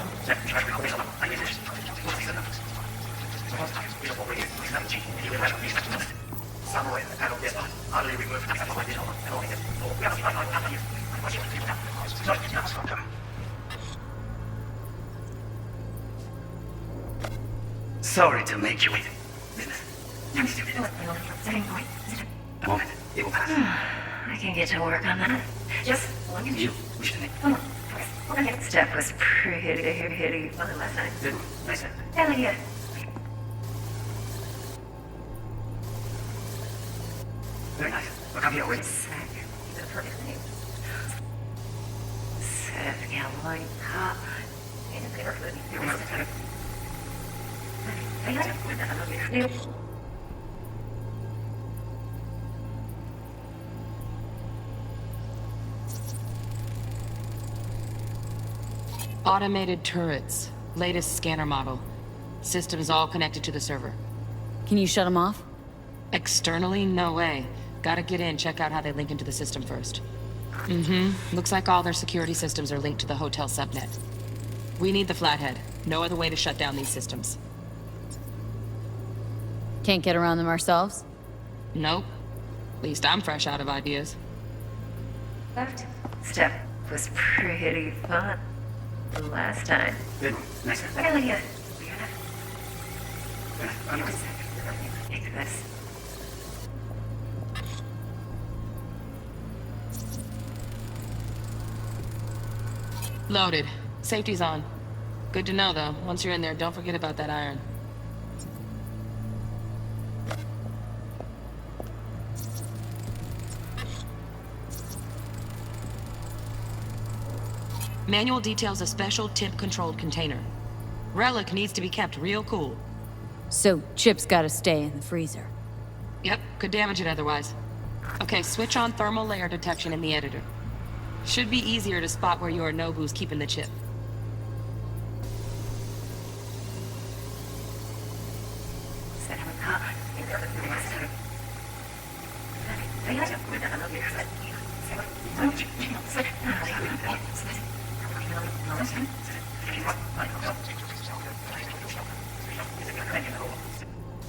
Sorry to make you wait. I can get to work on that. Just one you. Step was pretty fun last night. Hell yeah. Very nice. Well, come here, wait. Sack. He's a perfect name. Sack, yeah, like, ha. Automated turrets. Latest scanner model. Systems all connected to the server. Can you shut them off? Externally, no way. Gotta get in, check out how they link into the system first. Looks like all their security systems are linked to the hotel subnet. We need the flathead. No other way to shut down these systems. Can't get around them ourselves? Nope. At least I'm fresh out of ideas. Left step was pretty fun last time. Good. Nice. Hell yeah. Take this. Loaded. Safety's on. Good to know, though. Once you're in there, don't forget about that iron. Manual details a special temp-controlled container. Relic needs to be kept real cool. So, Chip's gotta stay in the freezer. Yep, could damage it otherwise. Okay, switch on thermal layer detection in the editor. Should be easier to spot where Yorinobu's keeping the chip.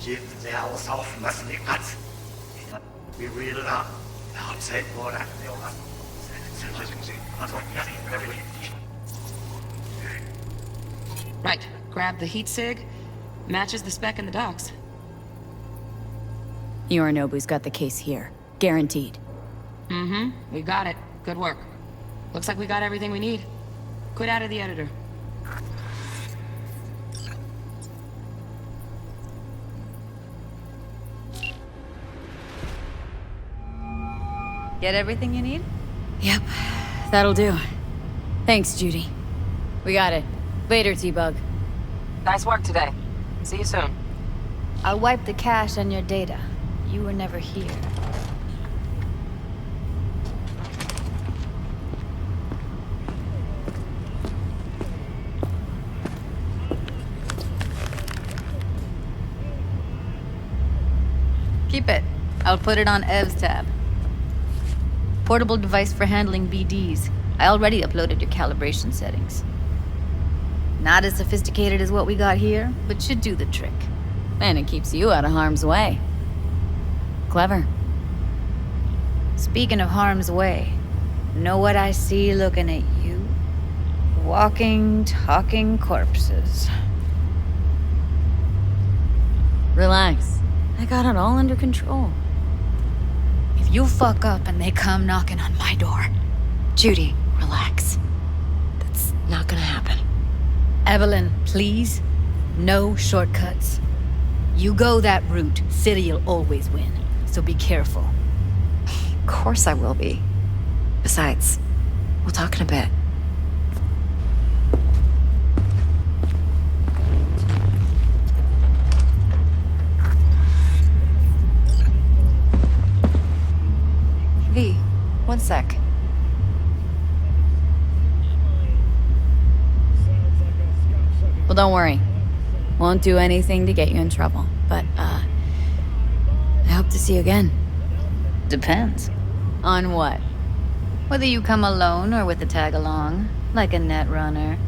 Keep the hours off mercenary cuts. We read it up. Outside border. Right, grab the heat sig. Matches the spec in the docs. Yorinobu's got the case here. Guaranteed. Mm-hmm, we got it. Good work. Looks like we got everything we need. Quit out of the editor. Get everything you need? Yep, that'll do. Thanks, Judy. We got it. Later, T-Bug. Nice work today. See you soon. I'll wipe the cache on your data. You were never here. Keep it. I'll put it on Ev's tab. Portable device for handling BDs. I already uploaded your calibration settings. Not as sophisticated as what we got here, but should do the trick. And it keeps you out of harm's way. Clever. Speaking of harm's way, know what I see looking at you? Walking, talking corpses. Relax. I got it all under control. If you fuck up and they come knocking on my door... Judy, relax. That's not gonna happen. Evelyn, please. No shortcuts. You go that route, City'll always win. So be careful. Of course I will be. Besides, we'll talk in a bit. V, one sec. Well, don't worry. Won't do anything to get you in trouble. But, I hope to see you again. Depends. On what? Whether you come alone or with a tag along, like a net runner.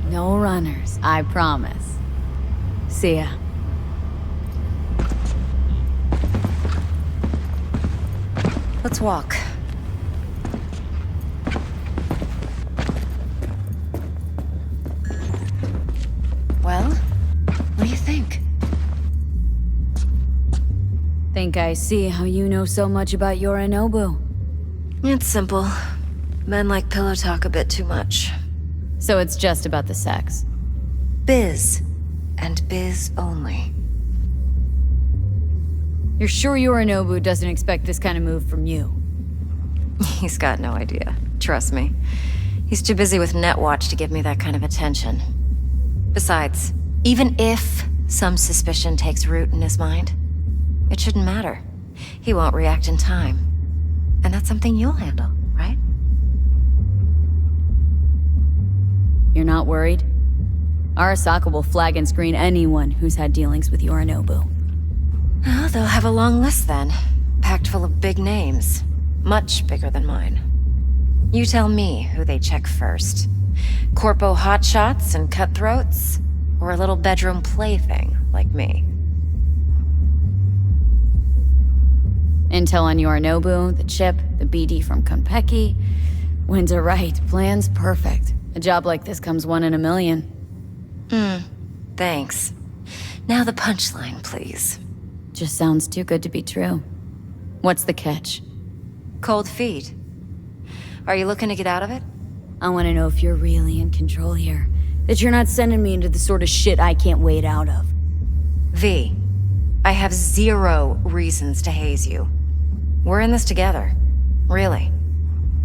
No runners, I promise. See ya. Let's walk. Well, what do you think? Think I see how you know so much about Yorinobu. It's simple. Men like pillow talk a bit too much. So it's just about the sex. Biz. And biz only. You're sure Yorinobu doesn't expect this kind of move from you? He's got no idea. Trust me. He's too busy with Netwatch to give me that kind of attention. Besides, even if some suspicion takes root in his mind, it shouldn't matter. He won't react in time. And that's something you'll handle, right? You're not worried? Arasaka will flag and screen anyone who's had dealings with Yorinobu. Well, they'll have a long list then. Packed full of big names. Much bigger than mine. You tell me who they check first. Corpo hotshots and cutthroats? Or a little bedroom plaything like me? Intel on Yorinobu, the chip, the BD from Konpeki. Winter right, plan's perfect. A job like this comes 1 in a million. Thanks. Now the punchline, please. Just sounds too good to be true. What's the catch? Cold feet. Are you looking to get out of it? I want to know if you're really in control here. That you're not sending me into the sort of shit I can't wade out of. V, I have 0 reasons to haze you. We're in this together. Really.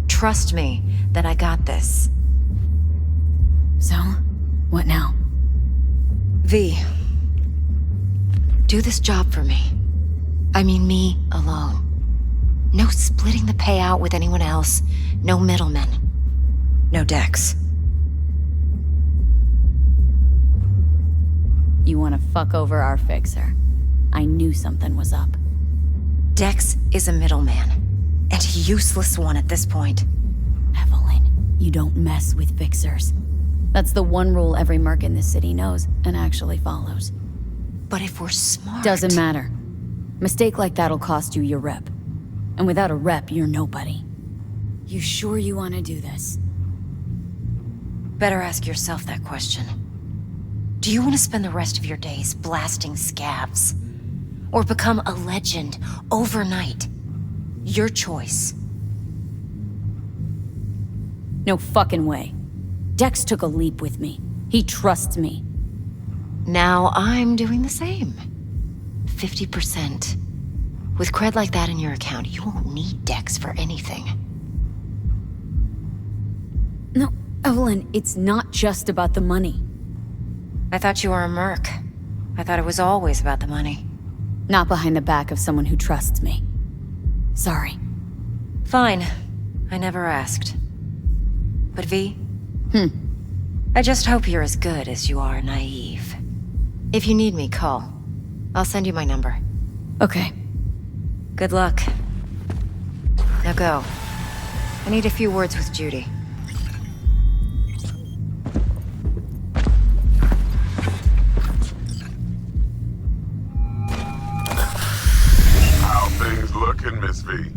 Trust me that I got this. So, what now? V, do this job for me. I mean me alone. No splitting the payout with anyone else. No middlemen. No Dex. You want to fuck over our fixer. I knew something was up. Dex is a middleman. And a useless one at this point. Evelyn, you don't mess with fixers. That's the one rule every merc in this city knows and actually follows. But if we're smart... Doesn't matter. Mistake like that'll cost you your rep. And without a rep, you're nobody. You sure you want to do this? Better ask yourself that question. Do you want to spend the rest of your days blasting scabs? Or become a legend overnight? Your choice. No fucking way. Dex took a leap with me. He trusts me. Now I'm doing the same. 50%. With cred like that in your account, you won't need Dex for anything. No, Evelyn, it's not just about the money. I thought you were a merc. I thought it was always about the money. Not behind the back of someone who trusts me. Sorry. Fine. I never asked. But V? I just hope you're as good as you are naive. If you need me, call. I'll send you my number. Okay. Good luck. Now go. I need a few words with Judy. How things looking, Miss V?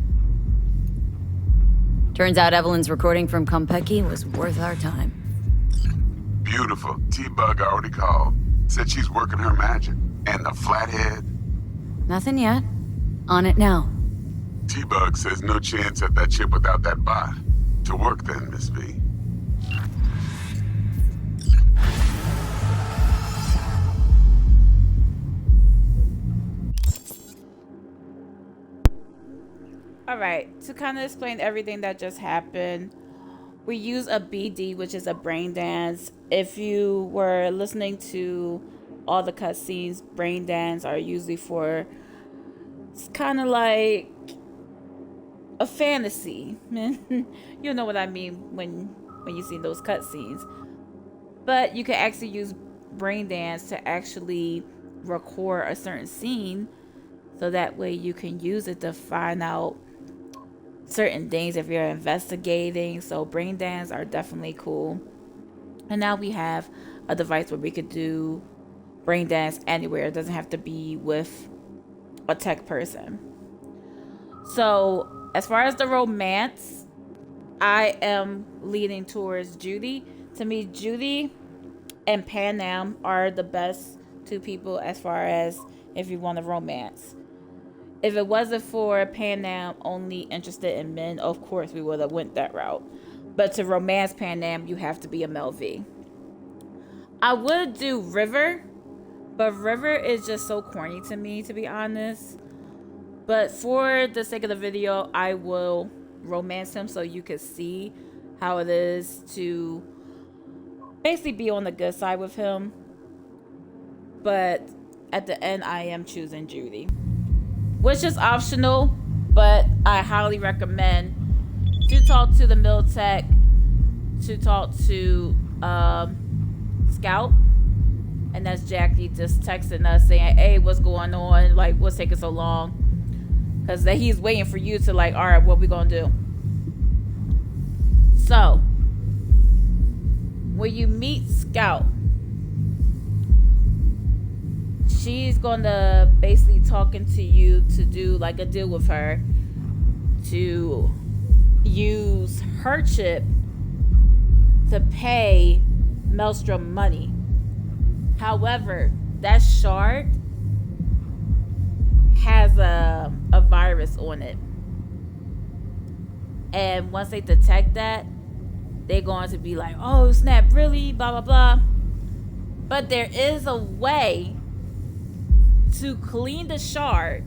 Turns out Evelyn's recording from Konpeki was worth our time. Beautiful. T-Bug already called. Said she's working her magic. And the flathead? Nothing yet. On it now. T-Bug says no chance at that chip without that bot. To work then, Miss V. Alright, to kind of explain everything that just happened, we use a BD, which is a brain dance. If you were listening to all the cutscenes, brain dance are usually for, it's kind of like a fantasy. You know what I mean when you see those cutscenes. But you can actually use brain dance to actually record a certain scene, so that way you can use it to find out certain things if you're investigating. So brain dance are definitely cool. And now we have a device where we could do brain dance anywhere. It doesn't have to be with a tech person. So as far as the romance, I am leaning towards Judy. To me, Judy and Panam are the best two people as far as if you want a romance. If it wasn't for Panam only interested in men, of course we would have went that route. But to romance Panam, you have to be a Mel V. I would do River, but River is just so corny to me, to be honest. But for the sake of the video, I will romance him so you can see how it is to basically be on the good side with him. But at the end, I am choosing Judy, which is optional, but I highly recommend to talk to the Miltech, to talk to Scout, and that's Jackie just texting us saying, hey, what's going on? Like, what's taking so long? Because he's waiting for you to like, all right, what we gonna do? So, when you meet Scout, she's gonna basically talking to you to do like a deal with her to use her chip to pay Maelstrom money. However, that shard has a virus on it, and once they detect that, they're going to be like, oh snap, really, blah blah blah. But there is a way to clean the shard.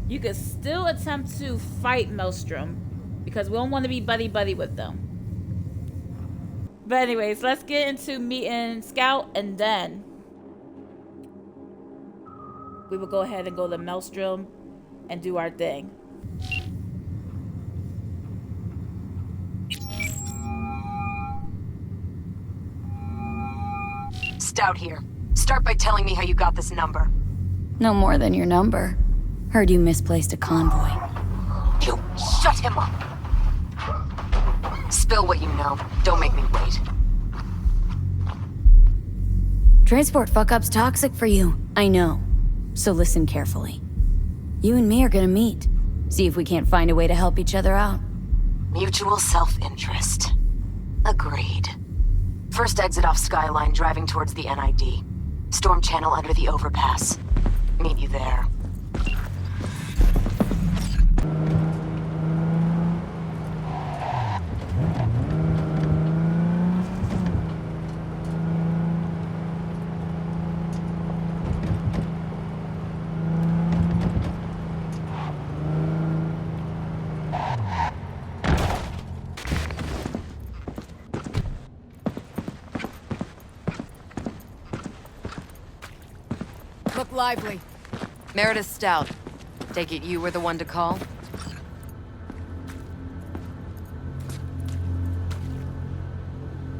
You could still attempt to fight Maelstrom because we don't want to be buddy with them. But anyways, let's get into meeting Scout, and then we will go ahead and go to Maelstrom and do our thing. Stout here. Start by telling me how you got this number. No more than your number. Heard you misplaced a convoy. You shut him up! Spill what you know. Don't make me wait. Transport fuck-up's toxic for you. I know. So listen carefully. You and me are gonna meet. See if we can't find a way to help each other out. Mutual self-interest. Agreed. First exit off Skyline, driving towards the NID. Storm channel under the overpass. Meet you there. Look lively. Meredith Stout. Take it you were the one to call?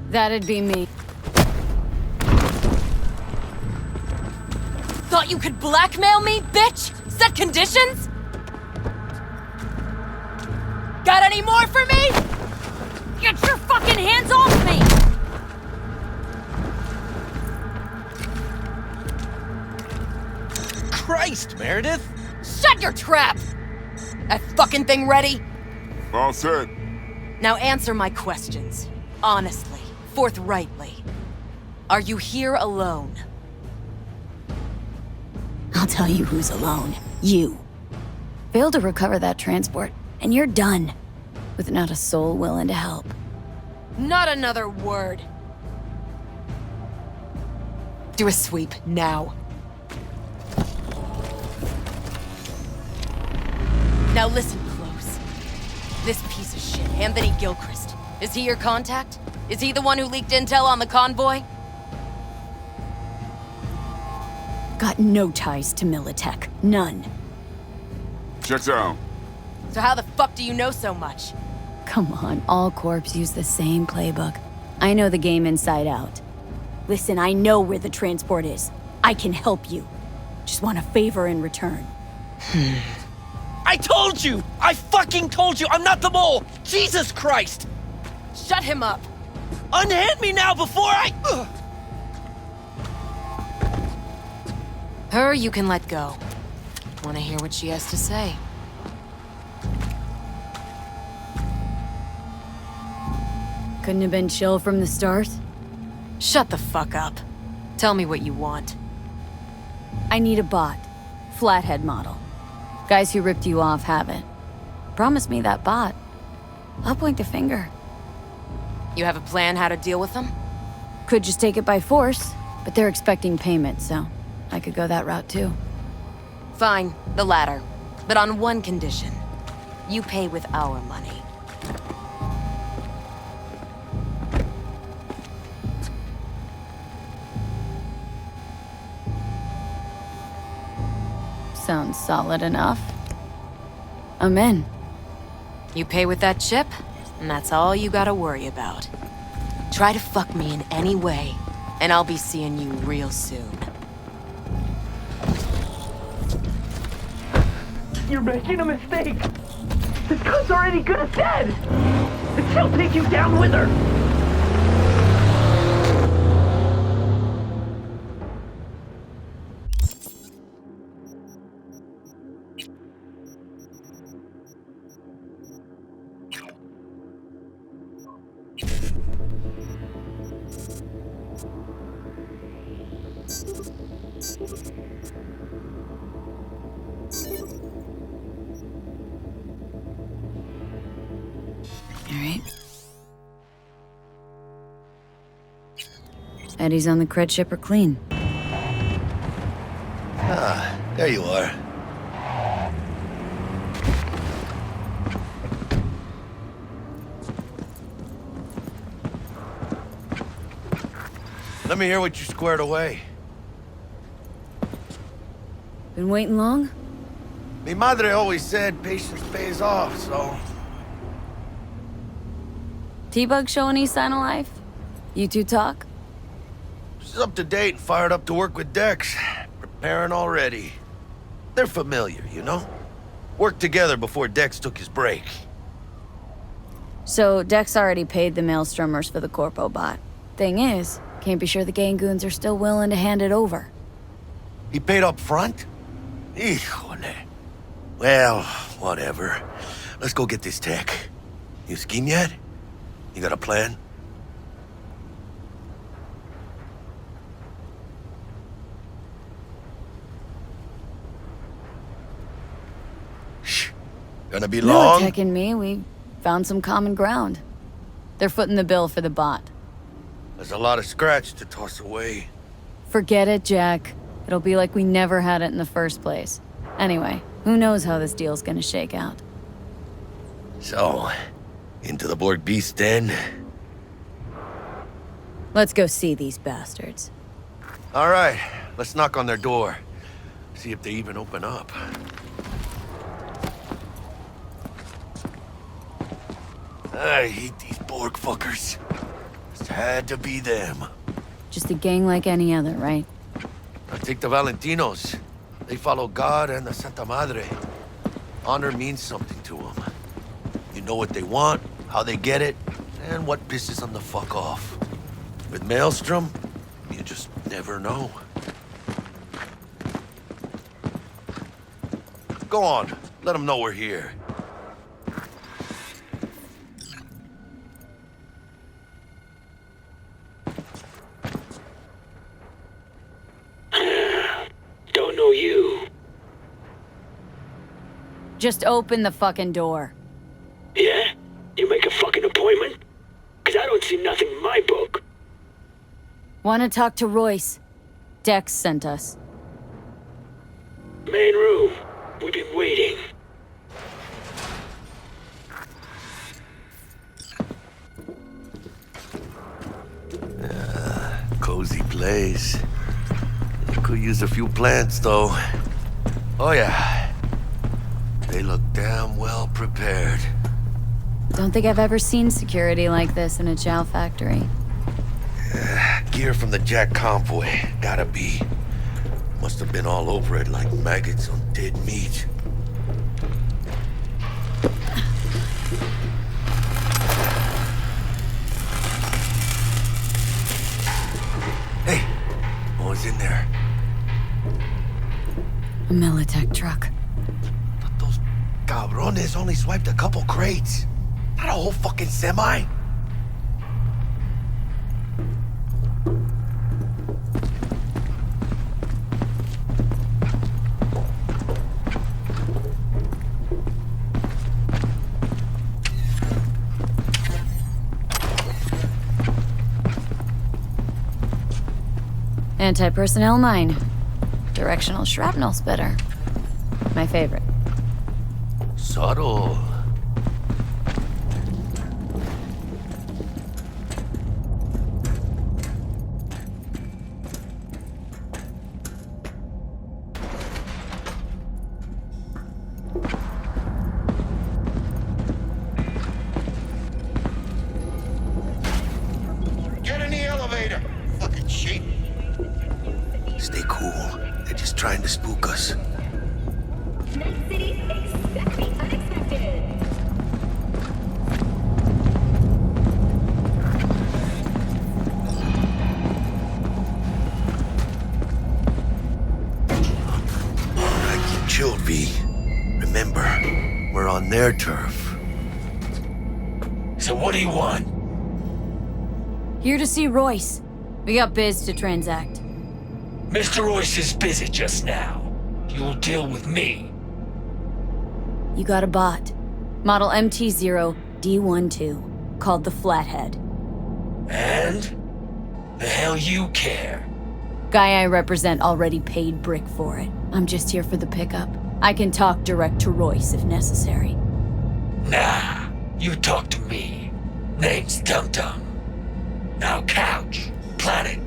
That'd be me. Thought you could blackmail me, bitch? Set conditions? Got any more for me? Get your fucking hands off me! Christ, Meredith! Shut your trap! That fucking thing ready? All set. Now answer my questions. Honestly, forthrightly. Are you here alone? I'll tell you who's alone. You. Failed to recover that transport, and you're done. With not a soul willing to help. Not another word. Do a sweep, now. Now listen close. This piece of shit, Anthony Gilchrist. Is he your contact? Is he the one who leaked intel on the convoy? Got no ties to Militech. None. Checks out. So how the fuck do you know so much? Come on, all corps use the same playbook. I know the game inside out. Listen, I know where the transport is. I can help you. Just want a favor in return. I told you! I fucking told you I'm not the mole! Jesus Christ! Shut him up! Unhand me now before I... Her you can let go. Wanna hear what she has to say? Couldn't have been chill from the start? Shut the fuck up. Tell me what you want. I need a bot. Flathead model. Guys who ripped you off have it. Promise me that bot. I'll point the finger. You have a plan how to deal with them? Could just take it by force, but they're expecting payment, so I could go that route too. Fine, the latter. But on one condition. You pay with our money. Sounds solid enough. I'm in. You pay with that chip, and that's all you gotta worry about. Try to fuck me in any way, and I'll be seeing you real soon. You're making a mistake! This gun's already good as dead! And she'll take you down with her! Eddie's on the cred ship are clean. Ah, there you are. Let me hear what you squared away. Been waiting long? Mi madre always said patience pays off, so... T-Bug show any sign of life? You two talk? She's up to date and fired up to work with Dex. Preparing already. They're familiar, you know? Worked together before Dex took his break. So, Dex already paid the Maelstromers for the Corpo bot. Thing is, can't be sure the Gangoons are still willing to hand it over. He paid up front? Híjole. Well, whatever. Let's go get this tech. You scheme yet? You got a plan? Shh. Gonna be long? Tech and me, we found some common ground. They're footing the bill for the bot. There's a lot of scratch to toss away. Forget it, Jack. It'll be like we never had it in the first place. Anyway, who knows how this deal's gonna shake out. So, into the Borg Beast Den? Let's go see these bastards. All right, let's knock on their door. See if they even open up. I hate these Borg fuckers. This had to be them. Just a gang like any other, right? I take the Valentinos. They follow God and the Santa Madre. Honor means something to them. You know what they want, how they get it, and what pisses them the fuck off. With Maelstrom, you just never know. Go on, let them know we're here. Don't know you. Just open the fucking door. Yeah? You make a fucking appointment? 'Cause I don't see nothing in my book. Wanna talk to Royce? Dex sent us. Main room. We've been waiting. Cozy place. Could use a few plants, though. Oh yeah. They look damn well prepared. Don't think I've ever seen security like this in a chow factory. Gear from the Jack convoy. Gotta be. Must have been all over it like maggots on dead meat. Hey, what was in there? A Militech truck. But those cabrones only swiped a couple crates. Not a whole fucking semi. Anti-personnel mine. Directional shrapnel spitter. My favorite. Subtle. Get in the elevator, fucking sheep. Stay cool. They're just trying to spook us. Alright, keep chilled, V. Remember, we're on their turf. So what do you want? Here to see Royce. We got biz to transact. Mr. Royce is busy just now. You'll deal with me. You got a bot. Model MT0D12, called the Flathead. And? The hell you care? Guy I represent already paid Brick for it. I'm just here for the pickup. I can talk direct to Royce if necessary. Nah, you talk to me. Name's Dum Dum. Now couch, planet.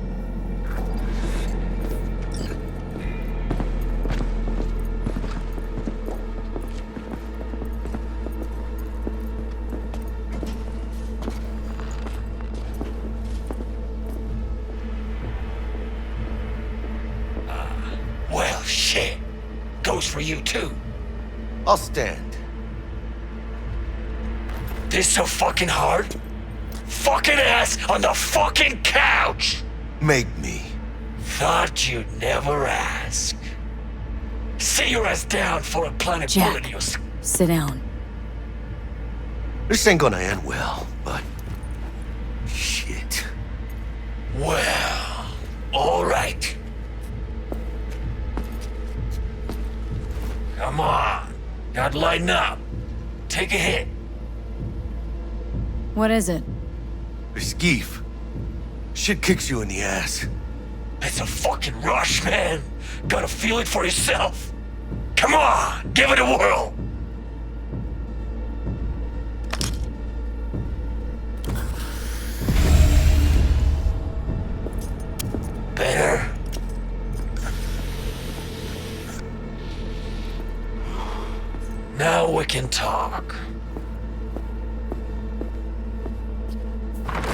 goes for you too. I'll stand. This so fucking hard? Fucking ass on the fucking couch! Make me. Thought you'd never ask. Sit your ass down for a planet Jack, bullet in your sit down. This ain't gonna end well, but... shit. Well, alright. Come on. Gotta lighten up. Take a hit. What is it? The skeef. Shit kicks you in the ass. It's a fucking rush, man. Gotta feel it for yourself. Come on, give it a whirl. Better? Now we can talk.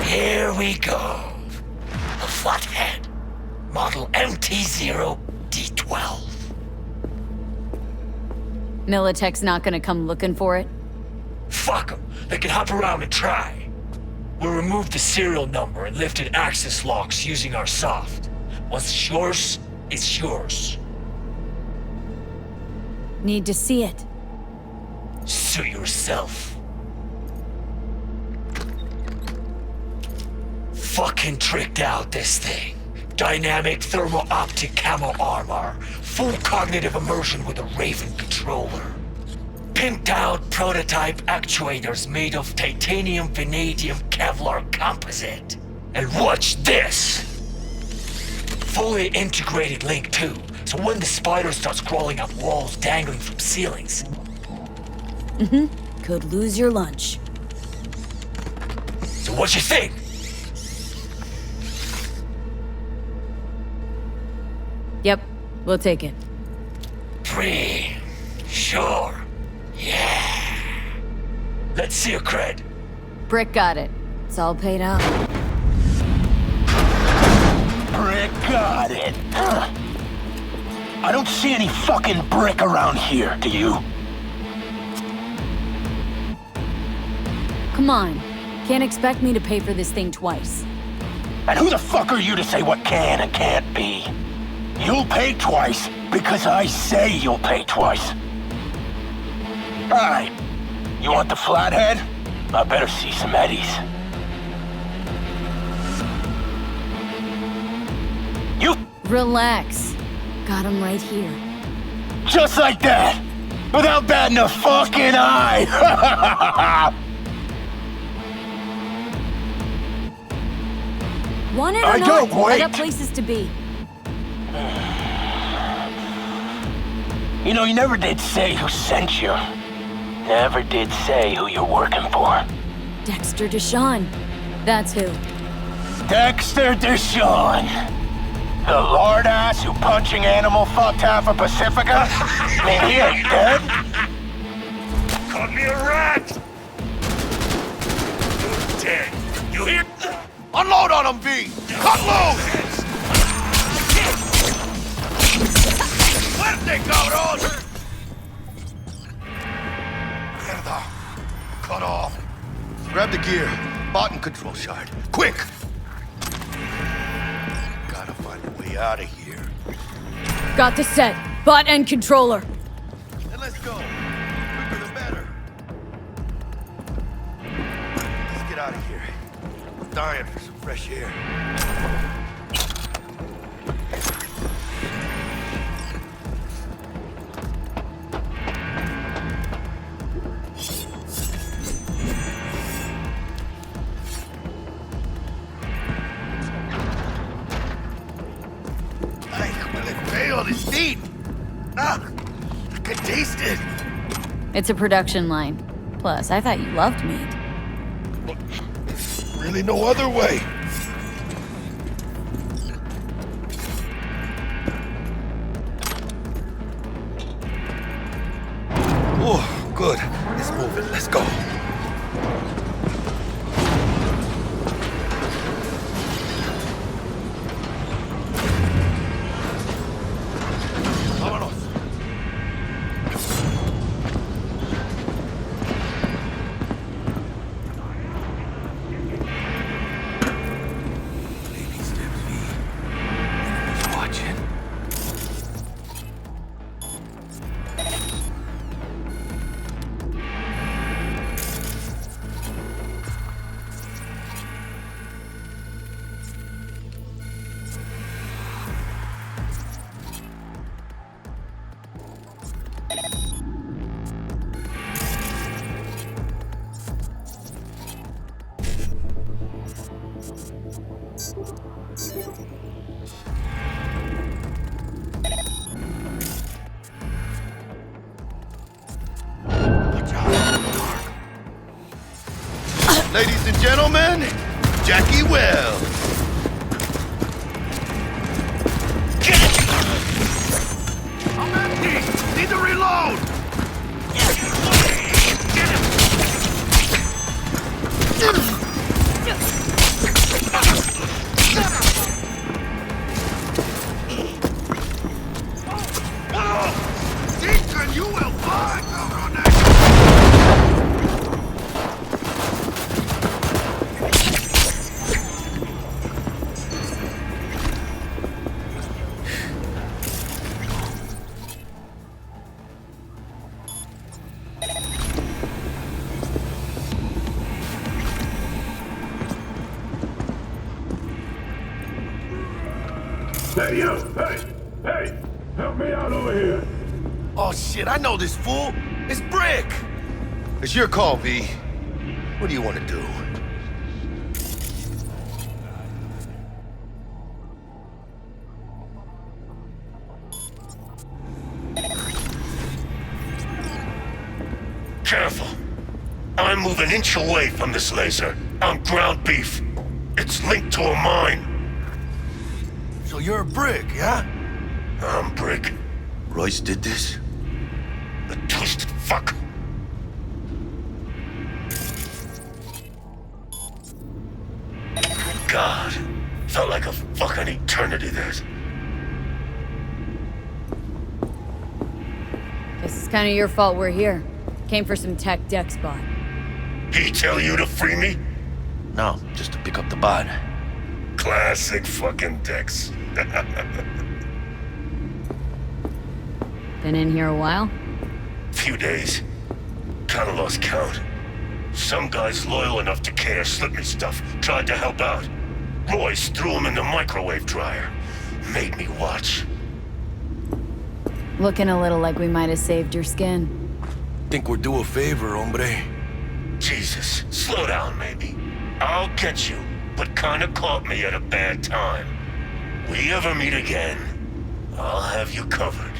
Here we go. A flathead. Model MT-0D12. Militech's not gonna come looking for it? Fuck them. They can hop around and try. We'll remove the serial number and lifted access locks using our soft. Once it's yours, it's yours. Need to see it. Suit yourself. Fucking tricked out this thing. Dynamic thermo-optic camo armor. Full cognitive immersion with a Raven controller. Pimped out prototype actuators made of titanium, vanadium, Kevlar composite. And watch this! Fully integrated link too, so when the spider starts crawling up walls dangling from ceilings. Could lose your lunch. So what you think? Yep, we'll take it. Free. Sure. Yeah. Let's see your cred. Brick got it. It's all paid out. Brick got it. I don't see any fucking brick around here, do you? Come on. Can't expect me to pay for this thing twice. And who the fuck are you to say what can and can't be? You'll pay twice because I say you'll pay twice. Alright. You want the flathead? I better see some eddies. You... Relax. Got him right here. Just like that! Without batting a fucking eye! Want it or I not? don't wait. I got places to be. You know, you never did say who sent you. Never did say who you're working for. Dexter Deshawn. That's who. Dexter Deshawn. The lord ass who punching animal fucked half of Pacifica? I mean, he ain't dead. Caught me a rat! You're dead. You hear? Unload on him, V! Cut loose! Fuerte, cabrón! Mierda. Cut off. Grab the gear. Button control shard. Quick! Gotta find a way out of here. Got the set. Bot and controller. Then let's go. Quicker the better. Let's get out of here. I'm dying for some fresh air. It's deep. Ah, I can taste it. It's a production line. Plus, I thought you loved meat. Really no other way. Oh, good. It's moving. Let's go. Ladies and gentlemen, Jackie Wells. I'm empty! Need to reload! Deacon, you will find Hey, you! Hey! Hey! Help me out over here! Oh shit, I know this fool. It's Brick. It's your call, V. What do you want to do? Careful. I'm moving an inch away from this laser. I'm ground beef. It's linked to a mine. So you're a Brick, yeah? I'm Brick. Royce did this? The twisted fuck. God. Felt like a fucking eternity there. Guess it's kind of your fault we're here. Came for some tech deck spot. He tell you to free me? No, just to pick up the bot. Classic fucking Dex. Been in here a while? Few days. Kinda lost count. Some guys loyal enough to care slipped me stuff, tried to help out. Royce threw him in the microwave dryer. Made me watch. Looking a little like we might have saved your skin. Think we're due a favor, hombre. Jesus, slow down, maybe. I'll get you, but kinda caught me at a bad time. We ever meet again, I'll have you covered.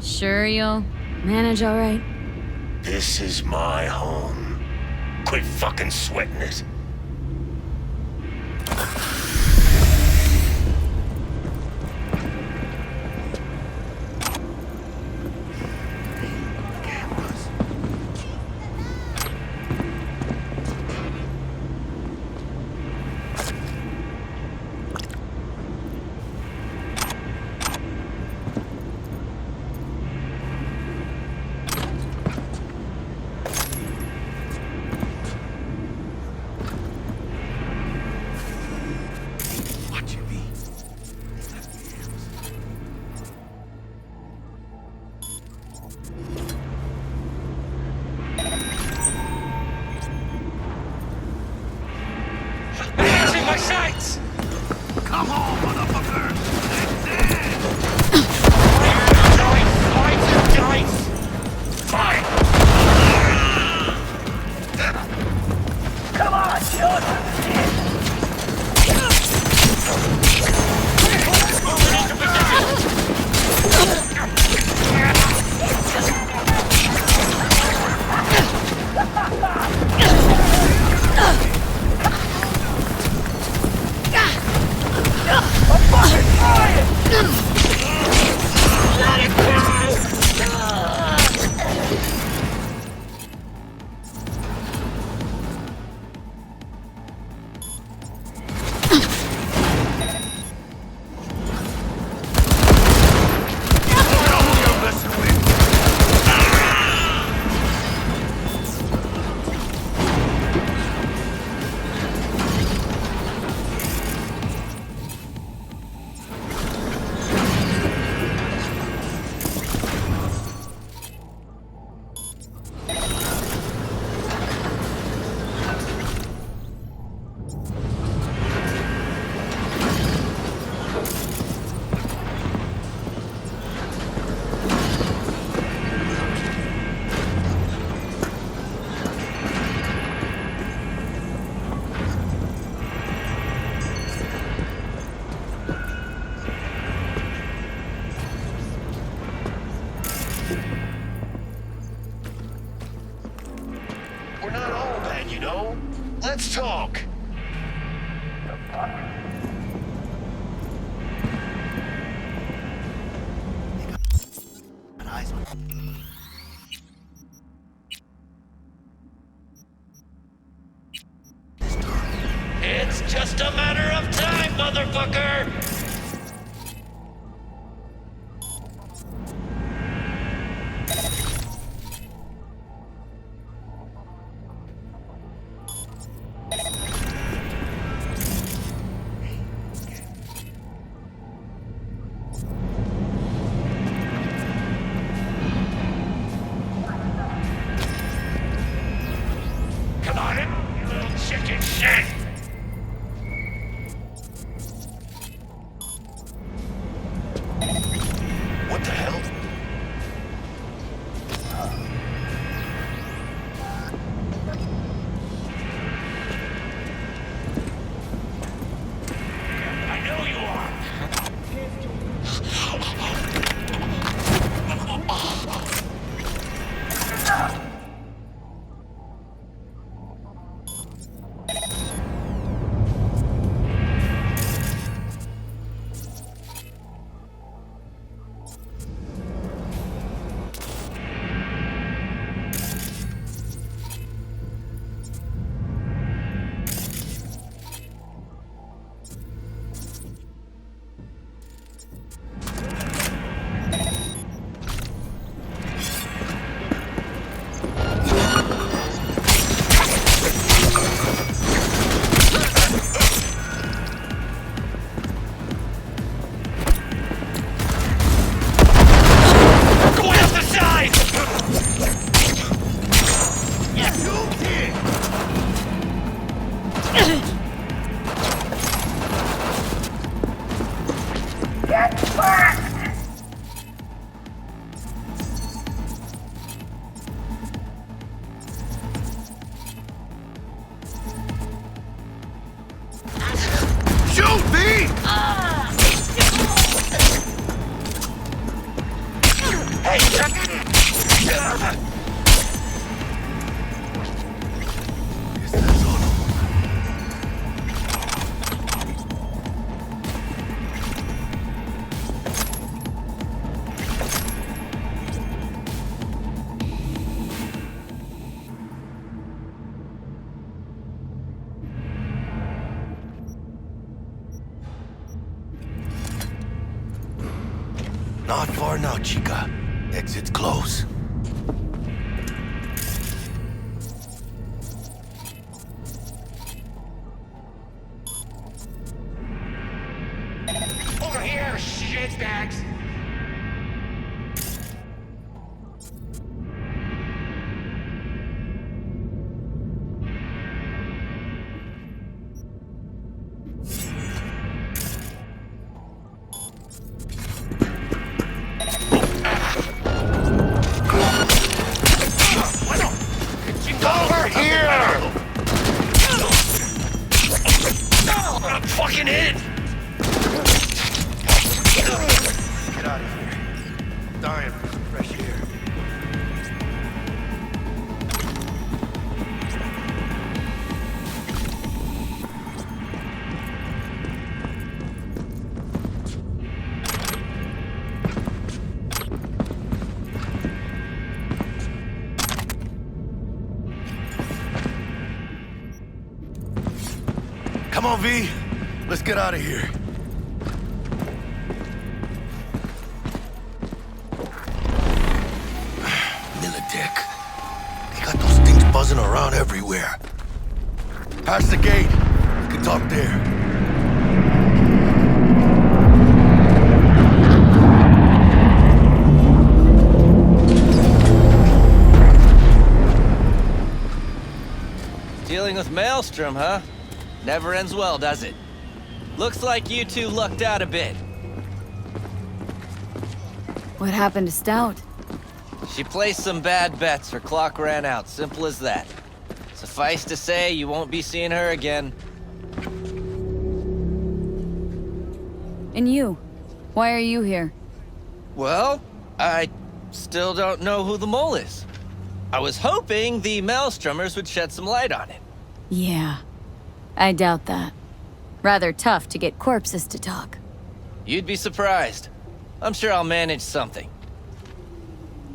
Sure you'll manage all right? This is my home. Quit fucking sweating it. Let's talk. It's just a matter of time, motherfucker! Come on in, you little chicken shit! What the hell? I know you are. Shoot me! Not far now, chica. Exit's close. Over here, shitbags! Over here! I'm fucking in! Get out of here. I'm dying for some fresh air. Come on, V. Let's get out of here. Militech. They got those things buzzing around everywhere. Past the gate. We can talk there. Dealing with Maelstrom, huh? Never ends well, does it? Looks like you two lucked out a bit. What happened to Stout? She placed some bad bets, her clock ran out, simple as that. Suffice to say, you won't be seeing her again. And you? Why are you here? Well, I still don't know who the mole is. I was hoping the Maelstromers would shed some light on it. Yeah, I doubt that. Rather tough to get corpses to talk. You'd be surprised. I'm sure I'll manage something.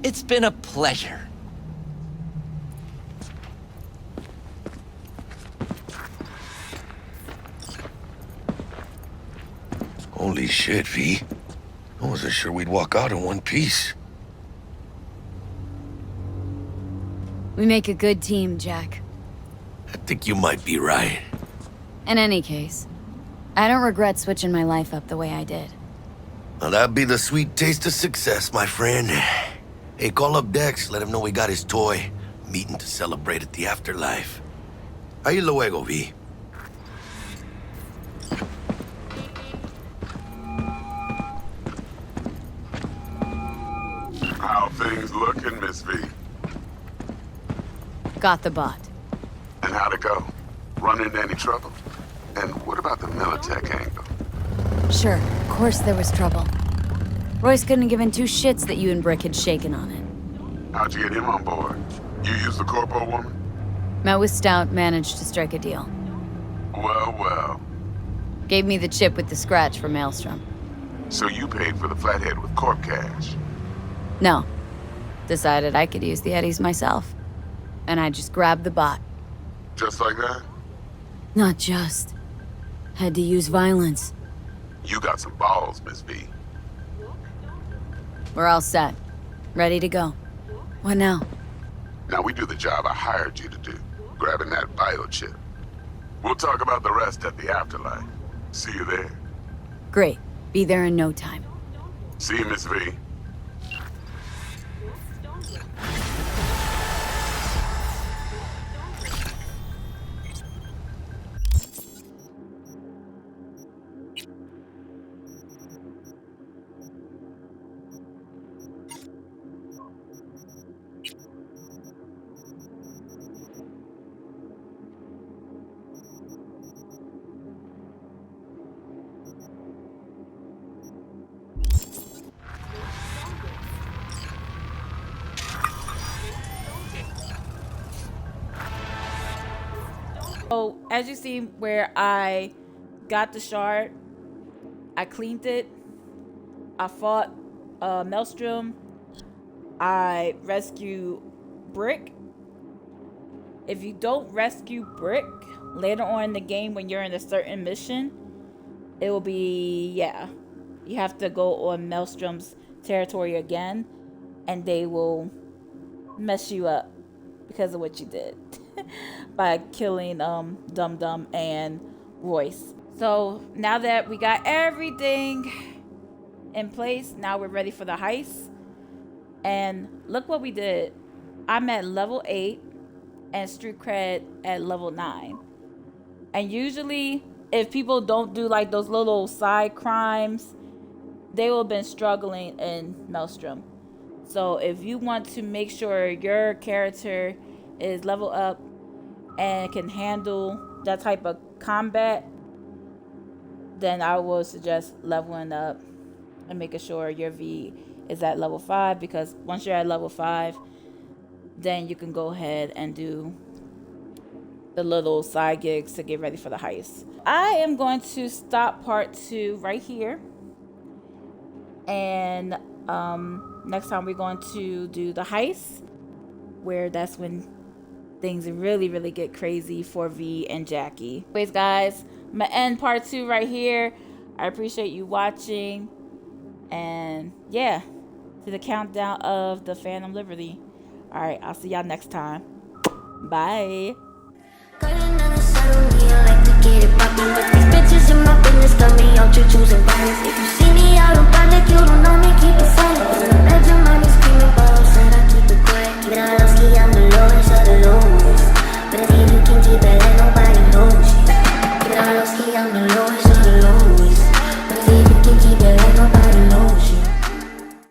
It's been a pleasure. Holy shit, V. I wasn't sure we'd walk out in one piece. We make a good team, Jack. I think you might be right. In any case, I don't regret switching my life up the way I did. Well, that'd be the sweet taste of success, my friend. Hey, call up Dex, let him know we got his toy. Meeting to celebrate at the afterlife. Ahí luego, V. How things looking, Miss V? Got the bot. And how'd it go? Run into any trouble? And what about the Militech angle? Sure, of course there was trouble. Royce couldn't have given two shits that you and Brick had shaken on it. How'd you get him on board? You used the corpo woman? Met with Stout, managed to strike a deal. Well, well. Gave me the chip with the scratch for Maelstrom. So you paid for the flathead with corp cash? No. Decided I could use the eddies myself. And I just grabbed the bot. Just like that? Not just. Had to use violence. You got some balls, Miss V. We're all set. Ready to go. What now? Now we do the job I hired you to do, grabbing that biochip. We'll talk about the rest at the afterlife. See you there. Great. Be there in no time. See you, Miss V. So as you see where I got the shard, I cleaned it, I fought Maelstrom, I rescue Brick. If you don't rescue Brick later on in the game when you're in a certain mission, it will be, yeah, you have to go on Maelstrom's territory again and they will mess you up because of what you did by killing Dum Dum and Royce. So now that we got everything in place, now we're ready for the heist. And look what we did. I'm at level 8 and street cred at level 9. And usually if people don't do like those little side crimes, they will have been struggling in Maelstrom. So if you want to make sure your character is level up and can handle that type of combat, then I will suggest leveling up and making sure your V is at level 5, because once you're at level 5, then you can go ahead and do the little side gigs to get ready for the heist. I am going to stop part 2 right here, and next time we're going to do the heist, where that's when things really get crazy for V and Jackie. Anyways, guys, I'm gonna end part 2 right here. I appreciate you watching, and yeah, to the countdown of the Phantom Liberty. All right, I'll see y'all next time. Bye. Bitches in my business got me out here choosing violence. If you see me out in public, you don't know me, keep it silent. Imagine mommy screaming about said I keep it quiet. Mira los que I'm the lowest of the lowest. But if you can keep it, let nobody know shit. Mira los que I'm the lowest.